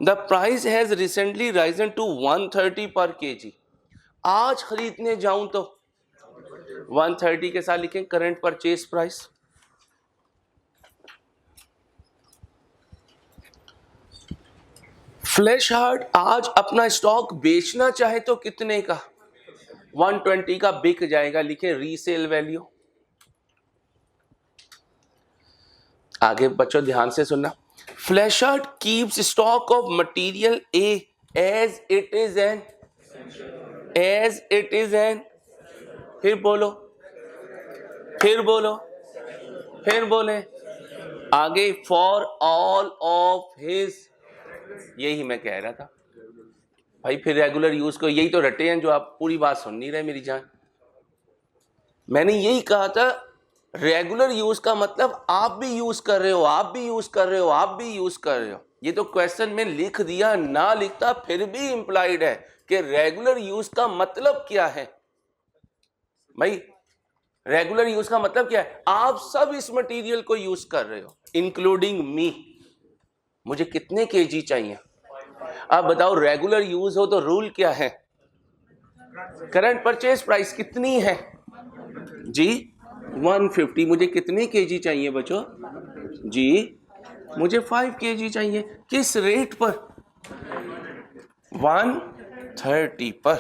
the price has recently risen to 130 per kg, आज खरीदने जाऊं तो 130 के साथ लिखें current purchase price. Flash heart आज अपना स्टॉक बेचना चाहे तो कितने का? 120 का बिक जाएगा, लिखे रीसेल वैल्यू। आगे बच्चों ध्यान से सुनना। Flash Heart keeps stock of material A as it is an फिर बोलो, फिर बोले आगे, फॉर ऑल ऑफ हिज। यही मैं कह रहा था भाई, फिर रेगुलर यूज को यही तो रटे हैं जो आप पूरी बात सुन नहीं रहे मेरी जान। मैंने यही कहा था, रेगुलर यूज का मतलब आप भी यूज कर रहे हो। ये तो क्वेश्चन में लिख दिया, ना लिखता फिर भी इंप्लाइड है कि रेगुलर यूज का मतलब क्या है। भाई रेगुलर यूज का मतलब क्या है? आप सब इस मटेरियल को यूज कर रहे हो, इंक्लूडिंग मी। मुझे कितने केजी चाहिए? अब बताओ, रेगुलर यूज हो तो रूल क्या है? करंट परचेज प्राइस कितनी है जी? 150। मुझे कितने केजी चाहिए बच्चों जी? मुझे 5 केजी चाहिए। किस रेट पर? 130 पर।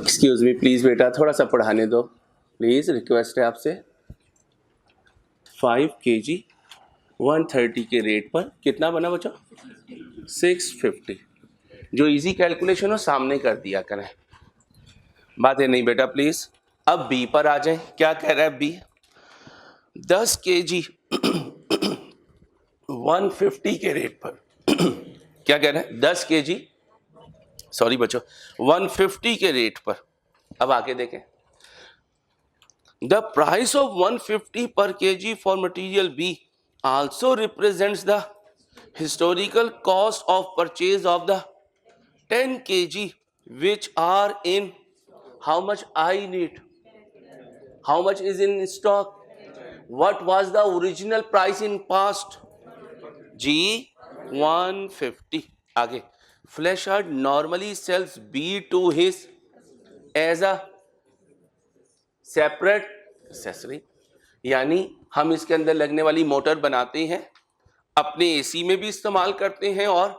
एक्सक्यूज मी प्लीज बेटा, थोड़ा सा पढ़ाने दो प्लीज, रिक्वेस्ट है आपसे। 5 केजी 130 के रेट पर कितना बना बच्चों? 650। जो इजी कैलकुलेशन हो सामने कर दिया करें, बातें नहीं बेटा प्लीज। अब बी पर आ जाएं। क्या कह रहा है बी? 10 केजी 150 के रेट पर क्या कह रहा है? 10 केजी सॉरी बच्चों 150 के रेट पर। अब आगे देखें, द प्राइस ऑफ 150 पर KG for material be also represents the historical cost of purchase of the 10 kg which are in how much I need, how much is in stock, what was the original price in past G 150। आगे, flash heart normally sells B to his as a separate accessory, यानी हम इसके अंदर लगने वाली मोटर बनाते हैं, अपने एसी में भी इस्तेमाल करते हैं और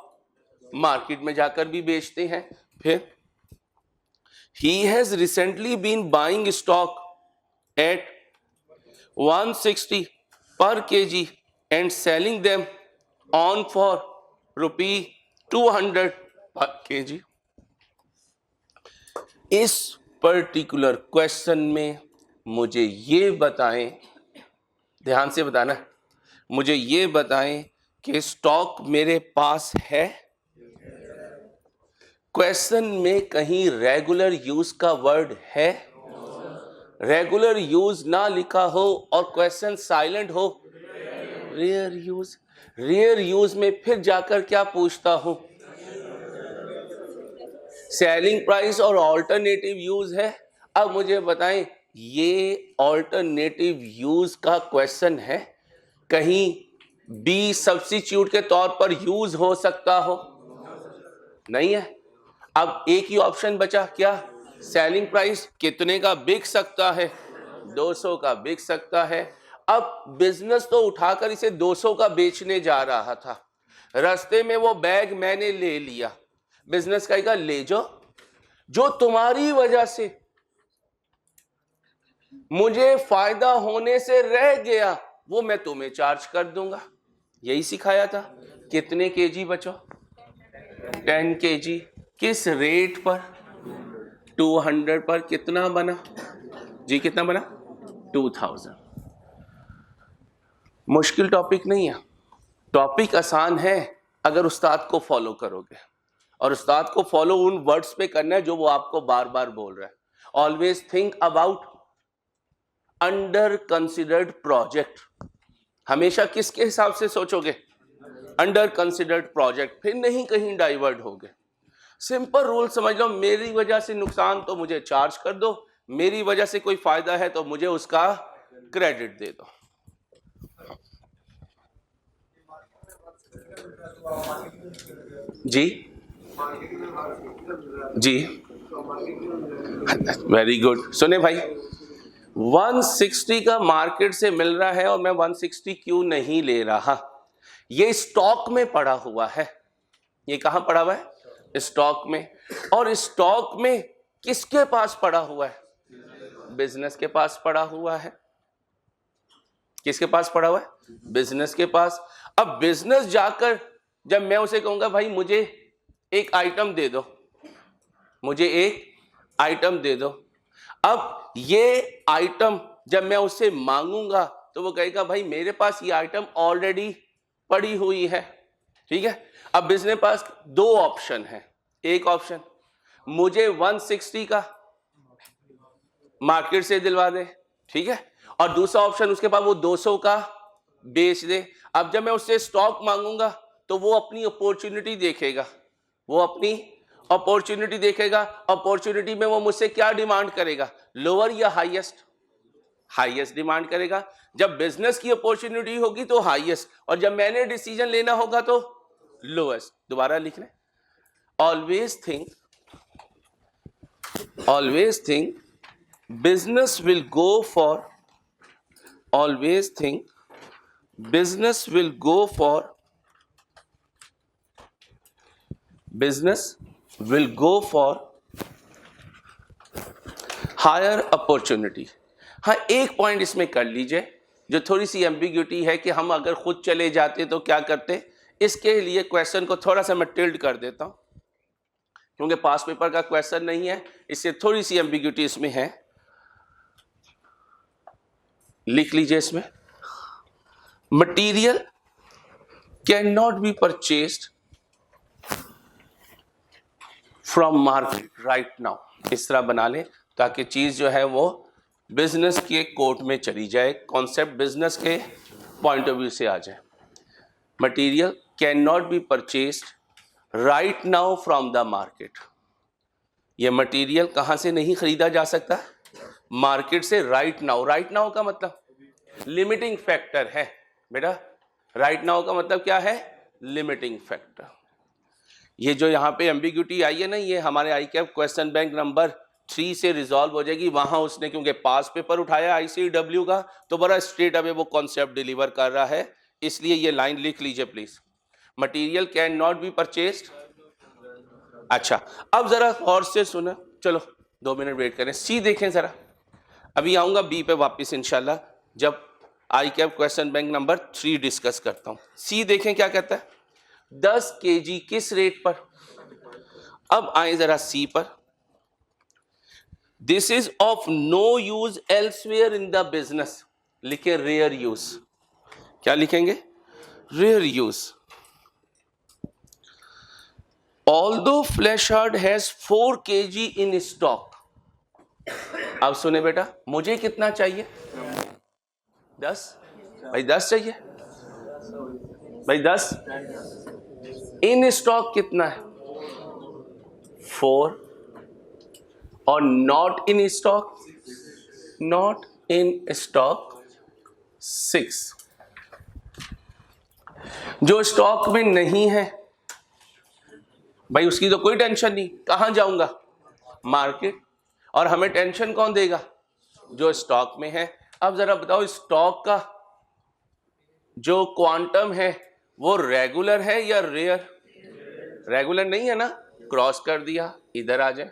मार्केट में जाकर भी बेचते हैं। फिर he has recently been buying stock at 160 per kg and selling them on for rupee 200 per kg। इस पर्टिकुलर क्वेश्चन में मुझे ये बताएं, ध्यान से बताना, मुझे ये बताएं कि स्टॉक मेरे पास है। क्वेश्चन में कहीं रेगुलर यूज का वर्ड है? रेगुलर यूज ना लिखा हो और क्वेश्चन साइलेंट हो, रेयर यूज। रेयर यूज में फिर जाकर क्या पूछता हूं? सेलिंग प्राइस और ऑल्टरनेटिव यूज है। अब मुझे बताएं, ये ऑल्टरनेटिव यूज का क्वेश्चन है, कहीं बी सब्स्टिट्यूट के तौर पर यूज हो सकता हो? नहीं है। अब एक ही ऑप्शन बचा, क्या? सेलिंग प्राइस कितने का बिक सकता है? 200 का बिक सकता है। अब बिजनेस तो उठाकर इसे 200 का बेचने जा रहा था, रास्ते में वो बैग मैंने ले लिया, बिजनेस कहेगा ले जाओ, जो तुम्हारी वजह से मुझे फायदा होने से रह गया वो मैं तुम्हें चार्ज कर दूंगा। यही सिखाया था। कितने केजी बचो? 10 केजी। किस रेट पर? 200 पर। कितना बना जी? कितना बना? 2000। मुश्किल टॉपिक नहीं है, टॉपिक आसान है अगर उस्ताद को फॉलो करोगे, और उस्ताद को फॉलो उन वर्ड्स पे करना है जो वो आपको बार बार बोल रहा है। Always think about under considered project. हमेशा किसके हिसाब से सोचोगे? अंडर कंसिडर्ड प्रोजेक्ट, फिर नहीं कहीं डाइवर्ट होगे। सिंपल रूल समझ लो, मेरी वजह से नुकसान तो मुझे चार्ज कर दो, मेरी वजह से कोई फायदा है तो मुझे उसका क्रेडिट दे दो। जी जी, वेरी गुड। सुने भाई, 160 का मार्केट से मिल रहा है और मैं 160 क्यों नहीं ले रहा? ये स्टॉक में पड़ा हुआ है। ये कहां पड़ा हुआ है? स्टॉक में। और स्टॉक में किसके पास पड़ा हुआ है? बिजनेस के पास पड़ा हुआ है। किसके पास पड़ा हुआ है? बिजनेस के पास। अब बिजनेस जाकर जब मैं उसे कहूंगा भाई मुझे एक आइटम दे दो, मुझे एक आइटम दे दो, अब ये आइटम जब मैं उससे मांगूंगा तो वो कहेगा भाई मेरे पास ये आइटम ऑलरेडी पड़ी हुई है। ठीक है, अब बिजनेस पास दो ऑप्शन है। एक ऑप्शन मुझे 160 का मार्केट से दिलवा दे, ठीक है, और दूसरा ऑप्शन उसके पास वो 200 का बेच दे। अब जब मैं उससे स्टॉक मांगूंगा तो वो अपनी अपॉर्चुनिटी देखेगा, वो अपनी अपॉर्चुनिटी देखेगा। अपॉर्चुनिटी में वो मुझसे क्या डिमांड करेगा? लोअर या हाईएस्ट? हाईएस्ट डिमांड करेगा। जब बिजनेस की अपॉर्चुनिटी होगी तो हाईएस्ट, और जब मैंने डिसीजन लेना होगा तो लोएस्ट। दोबारा लिख लें, always think business will go for, always think business will go for higher opportunity। हाँ, एक पॉइंट इसमें कर लीजिए जो थोड़ी सी एम्बिग्यूटी है कि हम अगर खुद चले जाते तो क्या करते। इसके लिए क्वेश्चन को थोड़ा सा मैं टिल्ड कर देता हूं क्योंकि पास पेपर का क्वेश्चन नहीं है, इससे थोड़ी सी एम्बिग्यूटी इसमें है। लिख लीजिए इसमें, material can not be purchased from market right now. इस तरह बना लें ताकि चीज जो है वो बिजनेस के कोर्ट में चली जाए, कॉन्सेप्ट बिजनेस के पॉइंट ऑफ व्यू से आ जाए। Material can not be purchased right now from the market. ये मटीरियल कहां से नहीं खरीदा जा सकता? मार्केट से राइट नाउ। राइट नाउ का मतलब लिमिटिंग फैक्टर है बेटा। राइट नाउ का मतलब क्या है? Limiting factor. ये जो यहाँ पे एम्बिग्यूटी आई है ना, ये हमारे आईकैप क्वेश्चन बैंक नंबर 3 से रिजॉल्व हो जाएगी। वहां उसने क्योंकि पास पेपर उठाया ICW का तो बड़ा स्ट्रेट अवे वो कॉन्सेप्ट डिलीवर कर रहा है, इसलिए ये लाइन लिख लीजिए please, material can not be purchased. अच्छा, अब जरा और से सुना, चलो 2 मिनट वेट करें। सी देखें जरा, अभी आऊंगा बी पे वापस इंशाल्लाह जब आईकैप क्वेश्चन बैंक नंबर 3 डिस्कस करता हूं। सी देखें क्या कहता है, 10 kg किस रेट पर। अब आए जरा सी पर, this is of no use elsewhere in the business. लिखे रेयर यूज। क्या लिखेंगे? Rare use. Although Flash Hard has 4 kg in stock. अब सुने बेटा, मुझे कितना चाहिए? 10। भाई 10 चाहिए भाई, 10। इन स्टॉक कितना है? 4। और not in stock, not in stock 6। जो स्टॉक में नहीं है भाई उसकी तो कोई टेंशन नहीं, कहां जाऊंगा? मार्केट। और हमें टेंशन कौन देगा? जो स्टॉक में है। अब जरा बताओ, स्टॉक का जो क्वांटम है वो रेगुलर है या रेयर? रेगुलर नहीं है ना, क्रॉस कर दिया, इधर आ जाए,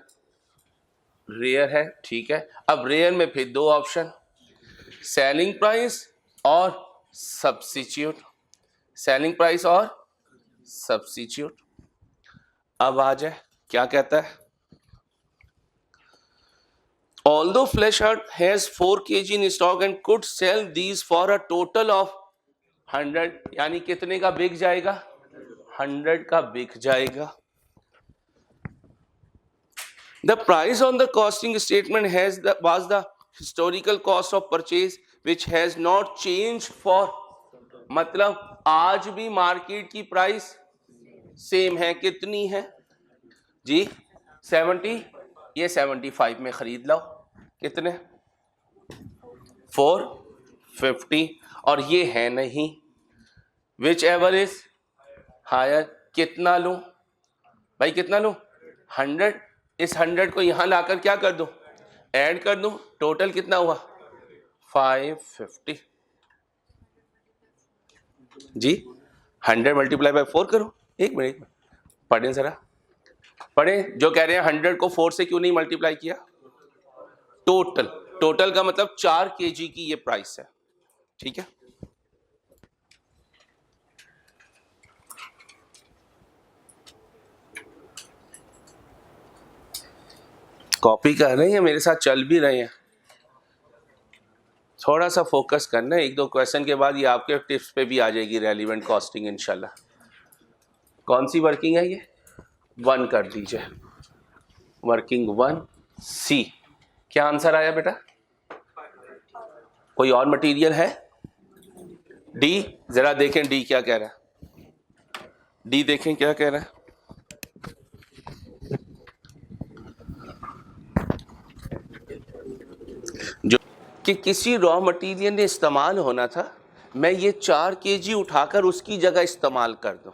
रेयर है। ठीक है, अब रेयर में फिर 2 ऑप्शन, सेलिंग प्राइस और सब्स्टिट्यूट। सेलिंग प्राइस और सब्स्टिट्यूट। अब आ जाए, क्या कहता है, Although Fleshart has 4 kg in stock and could sell these for a total of 100, यानी कितने का बिक जाएगा? 100 का बिक जाएगा। The price on the costing statement was the historical cost of purchase which has not changed for, मतलब आज भी मार्केट की प्राइस सेम है। कितनी है जी? 70। ये 75 में खरीद लो। कितने? 450। और ये है नहीं, विच एवर इज हायर। कितना लूं? भाई कितना लूं? 100। इस 100 को यहां लाकर क्या कर दूं? ऐड कर दूं। टोटल कितना हुआ? 550। जी 100 मल्टीप्लाई बाय 4 करो। एक मिनट पढ़ें जरा, पढ़ें। जो कह रहे हैं 100 को 4 से क्यों नहीं मल्टीप्लाई किया? टोटल, टोटल का मतलब 4 kg की ये प्राइस है, ठीक है। कॉपी कर रहे हैं, मेरे साथ चल भी रहे हैं। थोड़ा सा फोकस करना है, 1-2 क्वेश्चन के बाद ये आपके टिप्स पे भी आ जाएगी रेलिवेंट कॉस्टिंग इंशाल्लाह। कौन सी वर्किंग है ये? 1 कर दीजिए, वर्किंग 1 सी। क्या आंसर आया बेटा? कोई और मटेरियल है? डी, जरा देखें डी क्या कह रहा है। डी देखें क्या कह रहा है। जो कि किसी रॉ मटेरियल ने इस्तेमाल होना था, मैं ये 4 kg उठाकर उसकी जगह इस्तेमाल कर दूं।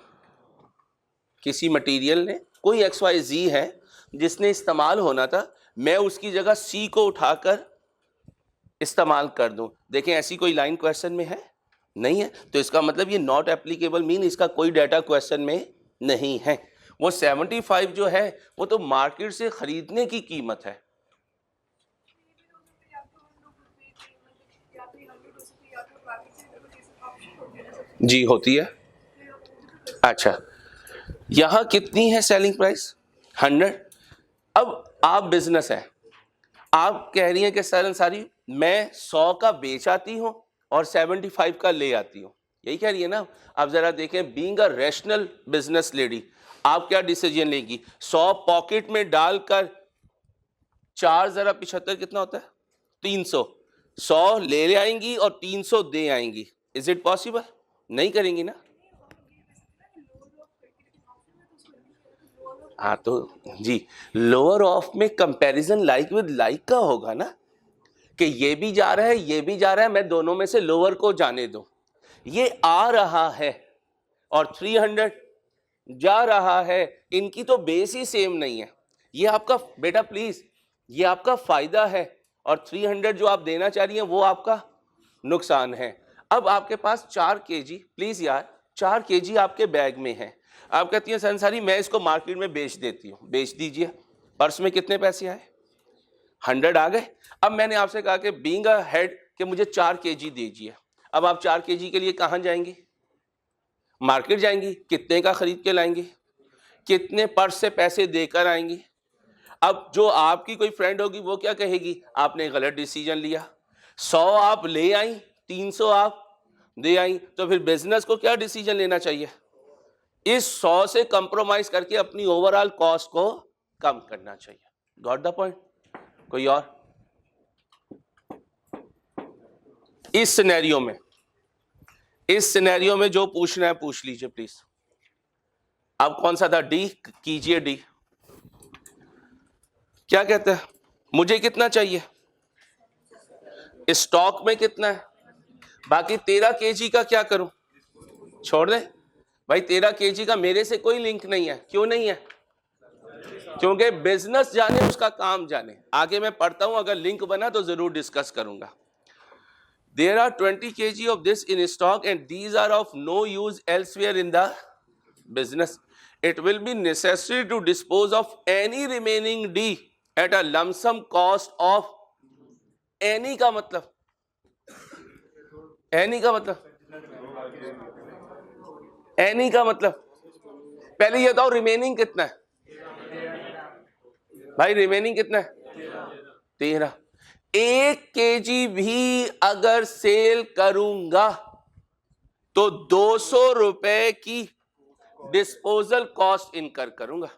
किसी मटेरियल ने, कोई XYZ है जिसने इस्तेमाल होना था, मैं उसकी जगह C को उठाकर इस्तेमाल कर दूं। देखें ऐसी कोई लाइन क्वेश्चन में है? नहीं है। तो इसका मतलब ये नॉट एप्लीकेबल मीन इसका कोई डाटा क्वेश्चन में नहीं है। वो 75 जो है वो तो मार्केट से खरीदने की कीमत है। जी होती है। अच्छा, यहां कितनी है सेलिंग प्राइस? 100। अब आप बिजनेस है, आप कह रही हैं कि सर अंसारी मैं 100 का बेच आती हूं और 75 का ले आती हूं, यही कह रही है ना। आप जरा देखें, being a rational business lady, आप क्या डिसीजन लेंगी? 100 पॉकेट में डालकर 4 जरा 75 कितना होता है? 300। 100 ले आएंगी और 300 दे आएंगी। Is it possible? नहीं करेंगी ना। हाँ तो जी, लोअर ऑफ में कंपैरिजन लाइक विद लाइक का होगा ना, कि ये भी जा रहा है ये भी जा रहा है, मैं दोनों में से लोअर को जाने दूं। ये आ रहा है और 300 जा रहा है, इनकी तो बेस ही सेम नहीं है। ये आपका बेटा प्लीज, ये आपका फायदा है और 300 जो आप देना चाह रही हैं वो आपका नुकसान है। अब आपके पास 4 kg, प्लीज यार 4 kg आपके बैग में है। आप कहती हैं संसारी मैं इसको मार्केट में बेच देती हूँ। बेच दीजिए। पर्स में कितने पैसे आए? 100 आ गए। अब मैंने आपसे कहा कि बीइंग अ हेड कि मुझे 4 kg दीजिए। अब आप 4 kg के लिए कहाँ जाएंगी? मार्केट जाएंगी। कितने का खरीद के लाएंगी? कितने पर्स से पैसे देकर आएंगी? अब जो आपकी कोई फ्रेंड होगी वो क्या कहेगी? आपने गलत डिसीजन लिया। 100 आप ले आई, 300 आप दे आई। तो फिर बिजनेस को क्या डिसीजन लेना चाहिए? इस 100 से कंप्रोमाइज करके अपनी ओवरऑल कॉस्ट को कम करना चाहिए। Got the point? कोई और? इस सिनेरियो में जो पूछना है पूछ लीजिए प्लीज। अब कौन सा था? डी कीजिए। डी क्या कहता है? मुझे कितना चाहिए? स्टॉक में कितना है? बाकी 13 kg का क्या करूं? छोड़ दे भाई। 13 kg का मेरे से कोई लिंक नहीं है। क्यों नहीं है? क्योंकि बिजनेस जाने उसका काम जाने। आगे मैं पढ़ता हूं, अगर लिंक बना तो जरूर डिस्कस करूंगा। There are 20 kg of this in stock and these are of no use elsewhere in the business. It will be necessary to dispose of any remaining D at a lump sum cost of any का मतलब, any का मतलब पहले ये बताओ रिमेनिंग कितना है भाई? रिमेनिंग कितना है? 13। 1 kg भी अगर सेल करूंगा तो 200 रुपए की डिस्पोजल कॉस्ट इनकर करूंगा,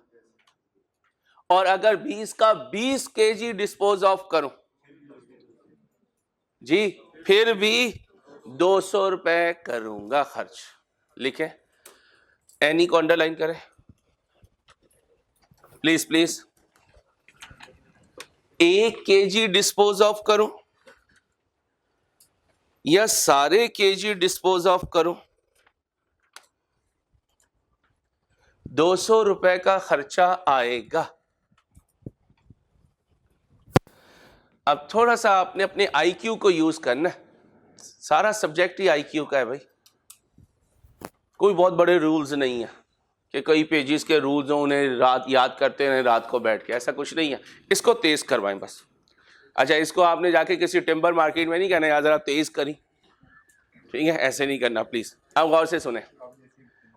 और अगर 20 का 20 kg डिस्पोज ऑफ करूं जी, फिर भी 200 रुपए करूंगा खर्च। लिखे, एनी को अंडरलाइन करें please please. 1 kg dispose of करूं या सारे kg डिस्पोज ऑफ करूं? ₹200 का खर्चा आएगा। अब थोड़ा सा आपने अपने आईक्यू को यूज करना है। सारा सब्जेक्ट ही आईक्यू का है भाई। कोई बहुत बड़े रूल्स नहीं है कि कई पेजेस के रूल्स हो उन्हें रात याद करते रहें रात को बैठ के, ऐसा कुछ नहीं है। इसको तेज करवाएं बस। अच्छा, इसको आपने जाके किसी टिम्बर मार्केट में नहीं कहना यार जरा तेज करी, ठीक है, ऐसे नहीं करना प्लीज। अब गौर से सुने,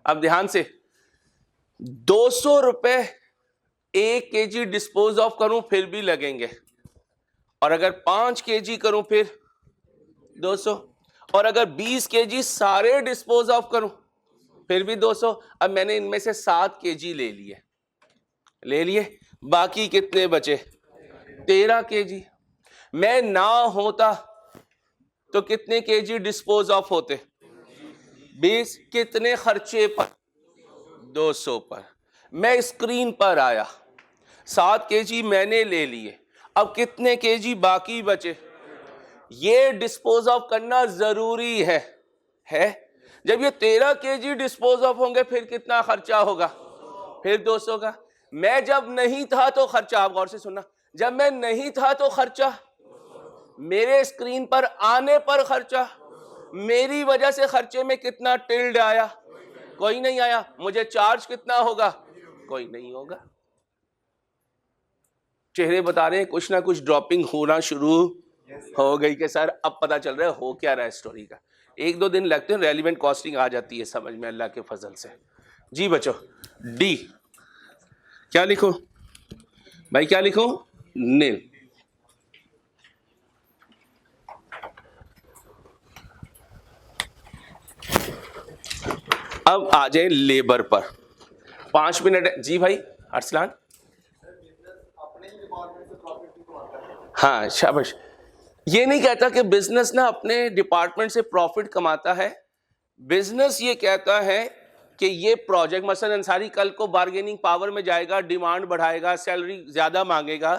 अब ध्यान से। ₹200 1 kg डिस्पोज ऑफ करूं फिर भी लगेंगे, और अगर 5 kg करूं फिर 200, और अगर 20 kg सारे डिस्पोज ऑफ करूं फिर भी 200। अब मैंने इनमें से 7 kg ले लिए, बाकी कितने बचे? 13 kg। मैं ना होता तो कितने kg डिस्पोज ऑफ होते? 20। कितने खर्चे पर? 200 पर। मैं स्क्रीन पर आया, 7 kg मैंने ले लिए, अब कितने kg बाकी बचे? ये डिस्पोज ऑफ करना जरूरी है। जब ये 13 kg डिस्पोज ऑफ होंगे फिर कितना खर्चा होगा? फिर 200 का। मैं जब नहीं था तो खर्चा, आप गौर से सुनना, जब मैं नहीं था तो खर्चा, मेरे स्क्रीन पर आने पर खर्चा, मेरी वजह से खर्चे में कितना टिल्ड आया? कोई नहीं आया। मुझे चार्ज कितना होगा? कोई नहीं होगा। चेहरे बता रहे हैं कुछ ना कुछ ड्रॉपिंग होना शुरू हो गई कि सर अब पता चल रहा है हो क्या रहा है स्टोरी का। 1-2 दिन लगते हैं, रेलिवेंट कॉस्टिंग आ जाती है समझ में अल्लाह के फजल से। जी बच्चों, डी क्या लिखो भाई, क्या लिखो? नील। अब आ जाए लेबर पर। 5 मिनट है जी भाई अरसलान। हाँ शाबाश। ये नहीं कहता कि बिजनेस ना अपने डिपार्टमेंट से प्रॉफिट कमाता है। बिजनेस ये कहता है कि ये प्रोजेक्ट, मसलन अंसारी कल को बार्गेनिंग पावर में जाएगा, डिमांड बढ़ाएगा, सैलरी ज्यादा मांगेगा,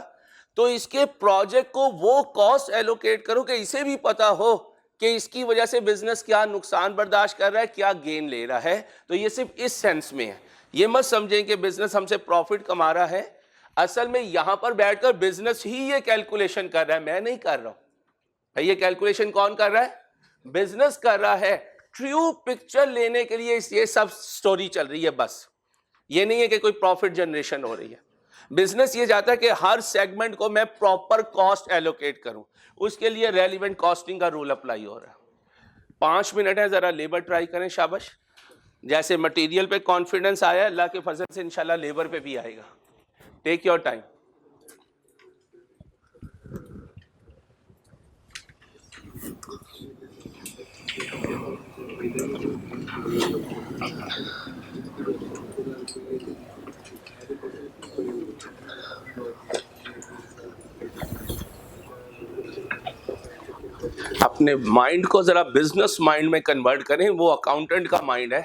तो इसके प्रोजेक्ट को वो कॉस्ट एलोकेट करो कि इसे भी पता हो कि इसकी वजह से बिजनेस क्या नुकसान बर्दाश्त कर रहा है, क्या गेन ले रहा है। तो ये सिर्फ इस सेंस में है। ये मत समझें कि बिजनेस हमसे प्रॉफिट कमा रहा है। असल में यहां पर बैठकर बिजनेस ही ये कैलकुलेशन कर रहा है, मैं नहीं कर रहा हूं भाई। ये कैलकुलेशन कौन कर रहा है? बिजनेस कर रहा है। ट्रू पिक्चर लेने के लिए ये सब स्टोरी चल रही है बस। ये नहीं है कि कोई प्रॉफिट जनरेशन हो रही है। बिजनेस ये चाहता है कि हर सेगमेंट को मैं प्रॉपर कॉस्ट एलोकेट करूं, उसके लिए रेलिवेंट कॉस्टिंग का रूल अप्लाई हो रहा है। 5 मिनट है, जरा लेबर ट्राई करें। शाबाश। जैसे मटेरियल पे कॉन्फिडेंस आया, अल्लाह के फजल से इंशाल्लाह लेबर पे भी आएगा। Take your time. अपने माइंड को जरा बिजनेस माइंड में कन्वर्ट करें। वो अकाउंटेंट का माइंड है।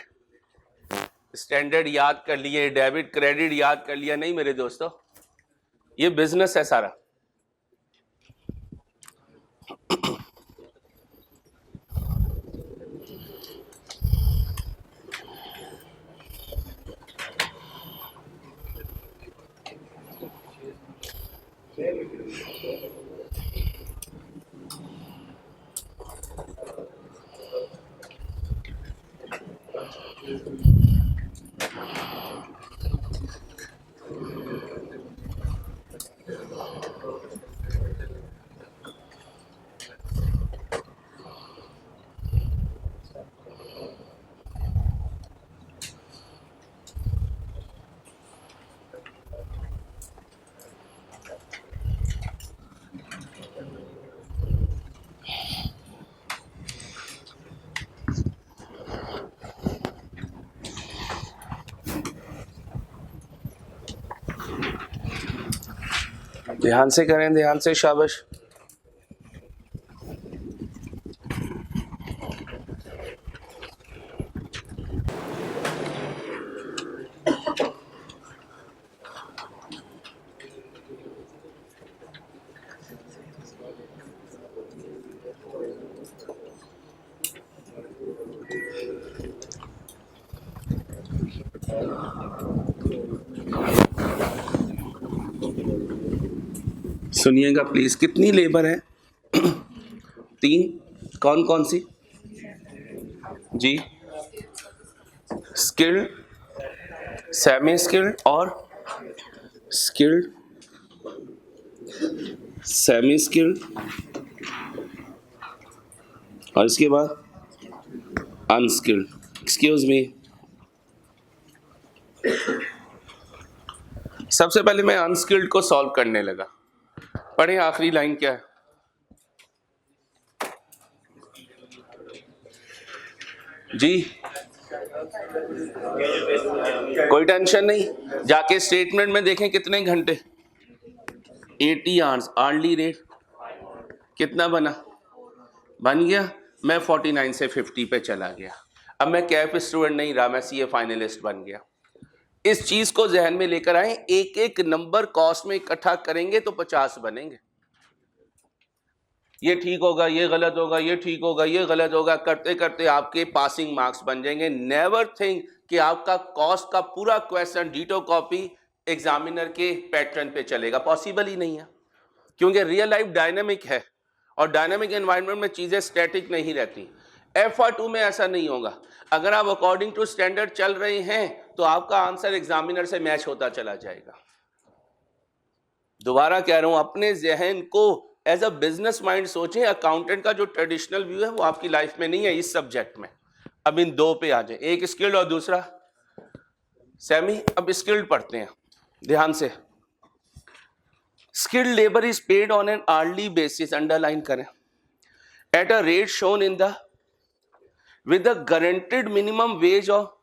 स्टैंडर्ड याद कर लिए, डेबिट क्रेडिट याद कर लिया, नहीं मेरे दोस्तों, ये बिजनेस है सारा। ध्यान से करें, ध्यान से। शाबाश। सुनिएगा प्लीज, कितनी लेबर है? 3। कौन कौन सी जी? स्किल्ड, सेमी स्किल्ड और स्किल्ड, सेमी स्किल्ड, और इसके बाद अनस्किल्ड। एक्सक्यूज मी, सबसे पहले मैं अनस्किल्ड को सॉल्व करने लगा। पढ़े आखिरी लाइन क्या है? जी कोई टेंशन नहीं, जाके स्टेटमेंट में देखें कितने घंटे। 80 आवर्स अर्ली रेट कितना बना? बन गया। मैं 49 से 50 पे चला गया। अब मैं कैफ स्टूडेंट नहीं रहा, मैं सीए फाइनलिस्ट बन गया। इस चीज को जहन में लेकर आए, एक एक नंबर कॉस्ट में इकट्ठा करेंगे तो 50 बनेंगे। ये ठीक होगा, ये गलत होगा, ये ठीक होगा, ये गलत होगा, करते करते आपके पासिंग मार्क्स बन जाएंगे। नेवर थिंक कि आपका कॉस्ट का पूरा क्वेश्चन डिटो कॉपी एग्जामिनर के पैटर्न पे चलेगा, पॉसिबल ही नहीं है। क्योंकि रियल लाइफ डायनामिक है और डायनामिक एनवायरनमेंट में चीजें स्टैटिक नहीं रहती। FR2 में ऐसा नहीं होगा। अगर आप अकॉर्डिंग टू स्टैंडर्ड चल रहे हैं तो आपका आंसर एग्जामिनर से मैच होता चला जाएगा। दोबारा कह रहा हूं, अपने जहन को एज अ बिजनेस माइंड सोचें। अकाउंटेंट का जो ट्रेडिशनल व्यू है वो आपकी लाइफ में नहीं है इस सब्जेक्ट में। अब इन दो पे आ जाए, एक स्किल्ड और दूसरा सेमी। अब स्किल्ड पढ़ते हैं ध्यान से। Skilled labour is paid on an hourly basis, underline करें, at a rate shown in the with the guaranteed minimum wage of.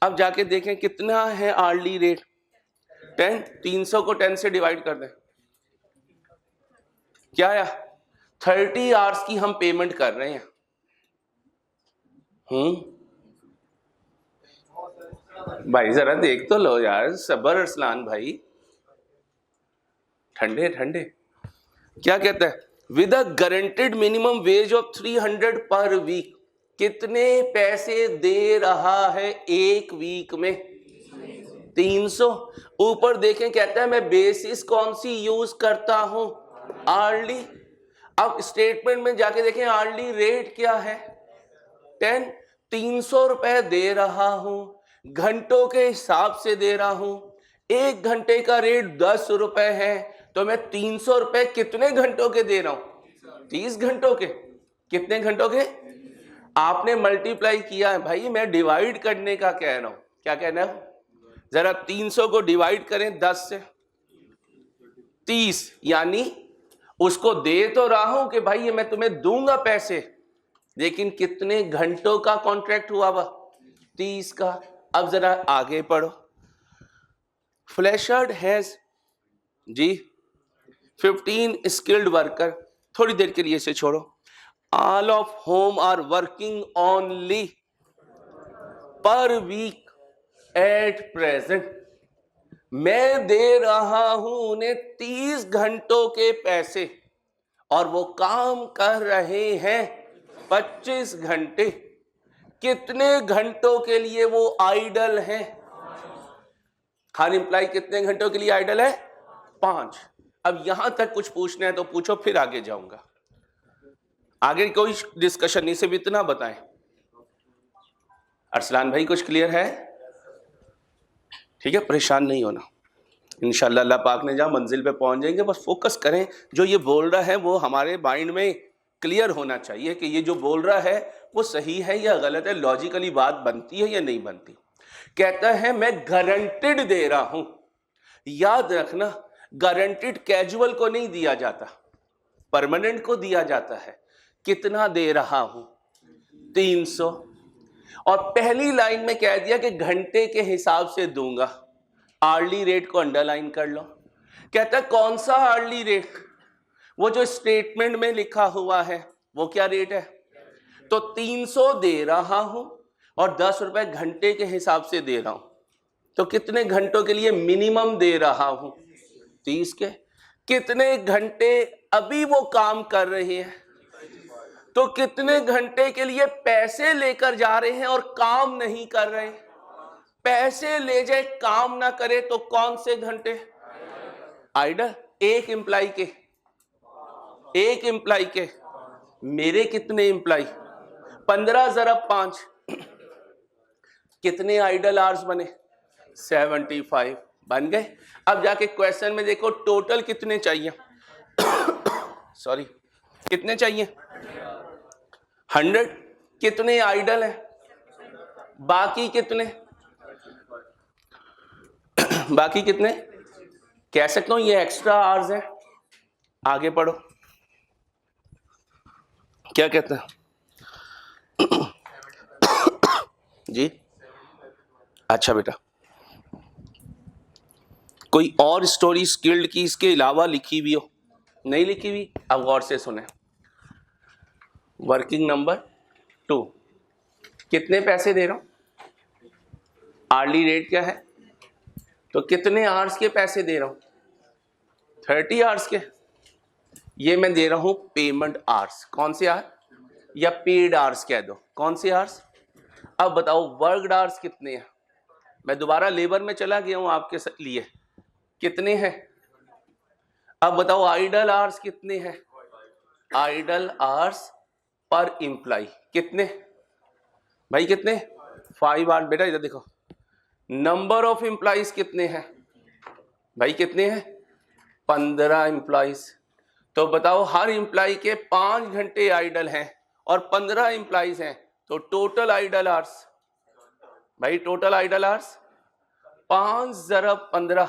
अब जाके देखें कितना है आर्ली रेट? 10। 300 को 10 से डिवाइड कर दें, क्या आया? 30 आवर्स की हम पेमेंट कर रहे हैं। भाई जरा देख तो लो यार, सबर अरसलान भाई, ठंडे ठंडे। क्या कहता है? With a guaranteed minimum wage of 300 per week. कितने पैसे दे रहा है एक वीक में? 300। ऊपर देखें कहता है मैं बेसिस कौन सी यूज करता हूं? आर्ली। अब स्टेटमेंट में जाके देखें आर्ली रेट क्या है? 10। 300 रुपए दे रहा हूं, घंटों के हिसाब से दे रहा हूं। एक घंटे का रेट 10 रुपए है, तो मैं 300 रुपए कितने घंटों के दे रहा हूं? 30 घंटों के। कितने घंटों के? आपने मल्टीप्लाई किया है भाई, मैं डिवाइड करने का कह रहा हूं। क्या कहना है? जरा 300 को डिवाइड करें 10 से, 30, यानी उसको दे तो रहा हूं कि भाई ये मैं तुम्हें दूंगा पैसे, लेकिन कितने घंटों का कॉन्ट्रैक्ट हुआ वह? 30 का। अब जरा आगे पढ़ो। फ्लैशर्ड हैज जी 15 स्किल्ड वर्कर। थोड़ी देर के लिए इसे छोड़ो। All of whom are working only per week at present. मैं दे रहा हूं उन्हें 30 घंटों के पैसे और वो काम कर रहे हैं 25 घंटे। कितने घंटों के लिए वो आइडल हैं? हर एम्प्लॉय कितने घंटों के लिए आइडल है? 5। अब यहां तक कुछ पूछना है तो पूछो, फिर आगे जाऊंगा। आगे कोई डिस्कशन नहीं, सिर्फ इतना बताएं। अरसलान भाई कुछ क्लियर है? ठीक है, परेशान नहीं होना। इंशाल्लाह अल्लाह पाक ने जहां मंजिल पे पहुंच जाएंगे, बस फोकस करें। जो ये बोल रहा है वो हमारे माइंड में क्लियर होना चाहिए कि ये जो बोल रहा है वो सही है या गलत है, लॉजिकली बात बनती है या नहीं बनती। कहता है मैं गारंटेड दे रहा हूं। याद रखना, गारंटेड कैजुअल को नहीं दिया जाता, परमानेंट को दिया जाता है। कितना दे रहा हूं? 300। और पहली लाइन में कह दिया कि घंटे के हिसाब से दूंगा। आर्ली रेट को अंडरलाइन कर लो। कहता है कौन सा आर्ली रेट? वो जो स्टेटमेंट में लिखा हुआ है वो क्या रेट है? तो 300 दे रहा हूं और 10 रुपए घंटे के हिसाब से दे रहा हूं, तो कितने घंटों के लिए मिनिमम दे रहा हूं? 30 के। कितने घंटे अभी वो काम कर रहे हैं? तो कितने घंटे के लिए पैसे लेकर जा रहे हैं और काम नहीं कर रहे? पैसे ले जाए काम ना करे तो कौन से घंटे? आइडल। एक एम्प्लाई के मेरे कितने एम्प्लाई 15 ज़रब 5 कितने आइडल आवर्स बने 75 बन गए। अब जाके क्वेश्चन में देखो टोटल कितने चाहिए सॉरी कितने चाहिए 100 कितने आइडल हैं बाकी कितने कह सकता हूं ये एक्स्ट्रा आवर्स हैं। आगे पढ़ो क्या कहते हैं जी। अच्छा बेटा कोई और स्टोरी स्किल्ड की इसके अलावा लिखी हुई हो नहीं लिखी हुई अब गौर से सुने। वर्किंग नंबर 2 कितने पैसे दे रहा हूं आर्ली रेट क्या है तो कितने आवर्स के पैसे दे रहा हूं 30 आवर्स के। ये मैं दे रहा हूं पेमेंट आवर्स कौन से आवर्स या पेड आवर्स कह दो कौन से आवर्स। अब बताओ वर्कड आवर्स कितने हैं मैं दोबारा लेबर में चला गया हूं आपके लिए कितने हैं। अब बताओ आइडल आवर्स कितने हैं आइडल आवर्स पर एम्प्लाई कितने भाई कितने 5 आवर्स। बेटा इधर देखो नंबर ऑफ एम्प्लॉइज कितने हैं भाई कितने हैं 15 एम्प्लॉइज। तो बताओ हर एम्प्लॉय के 5 घंटे आइडल हैं और 15 एम्प्लॉइज हैं तो टोटल आइडल आवर्स भाई टोटल आइडल आवर्स 5 ज़रब 15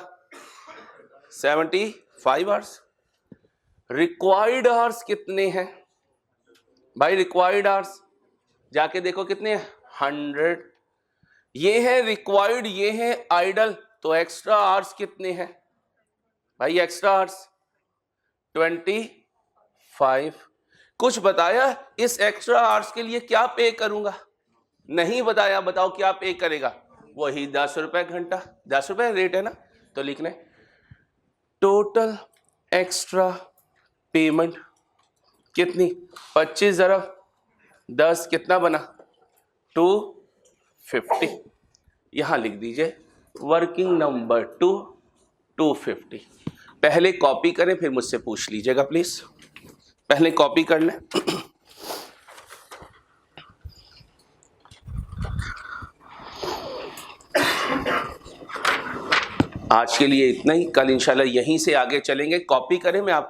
75 आवर्स। रिक्वायर्ड आवर्स कितने हैं भाई रिक्वायर्ड आवर्स जाके देखो कितने 100 ये है रिक्वायर्ड ये है आइडल तो एक्स्ट्रा आवर्स कितने हैं भाई एक्स्ट्रा आवर्स 25। कुछ बताया इस एक्स्ट्रा आवर्स के लिए क्या पे करूंगा नहीं बताया बताओ क्या पे करेगा वही 10 रुपए घंटा 10 रुपए रेट है ना तो लिखने टोटल एक्स्ट्रा पेमेंट कितनी 25 ज़रब 10 कितना बना 250। यहां लिख दीजिए वर्किंग नंबर 2 250। पहले कॉपी करें फिर मुझसे पूछ लीजिएगा प्लीज पहले कॉपी कर लें। आज के लिए इतना ही कल इंशाल्लाह यहीं से आगे चलेंगे। कॉपी करें मैं आपका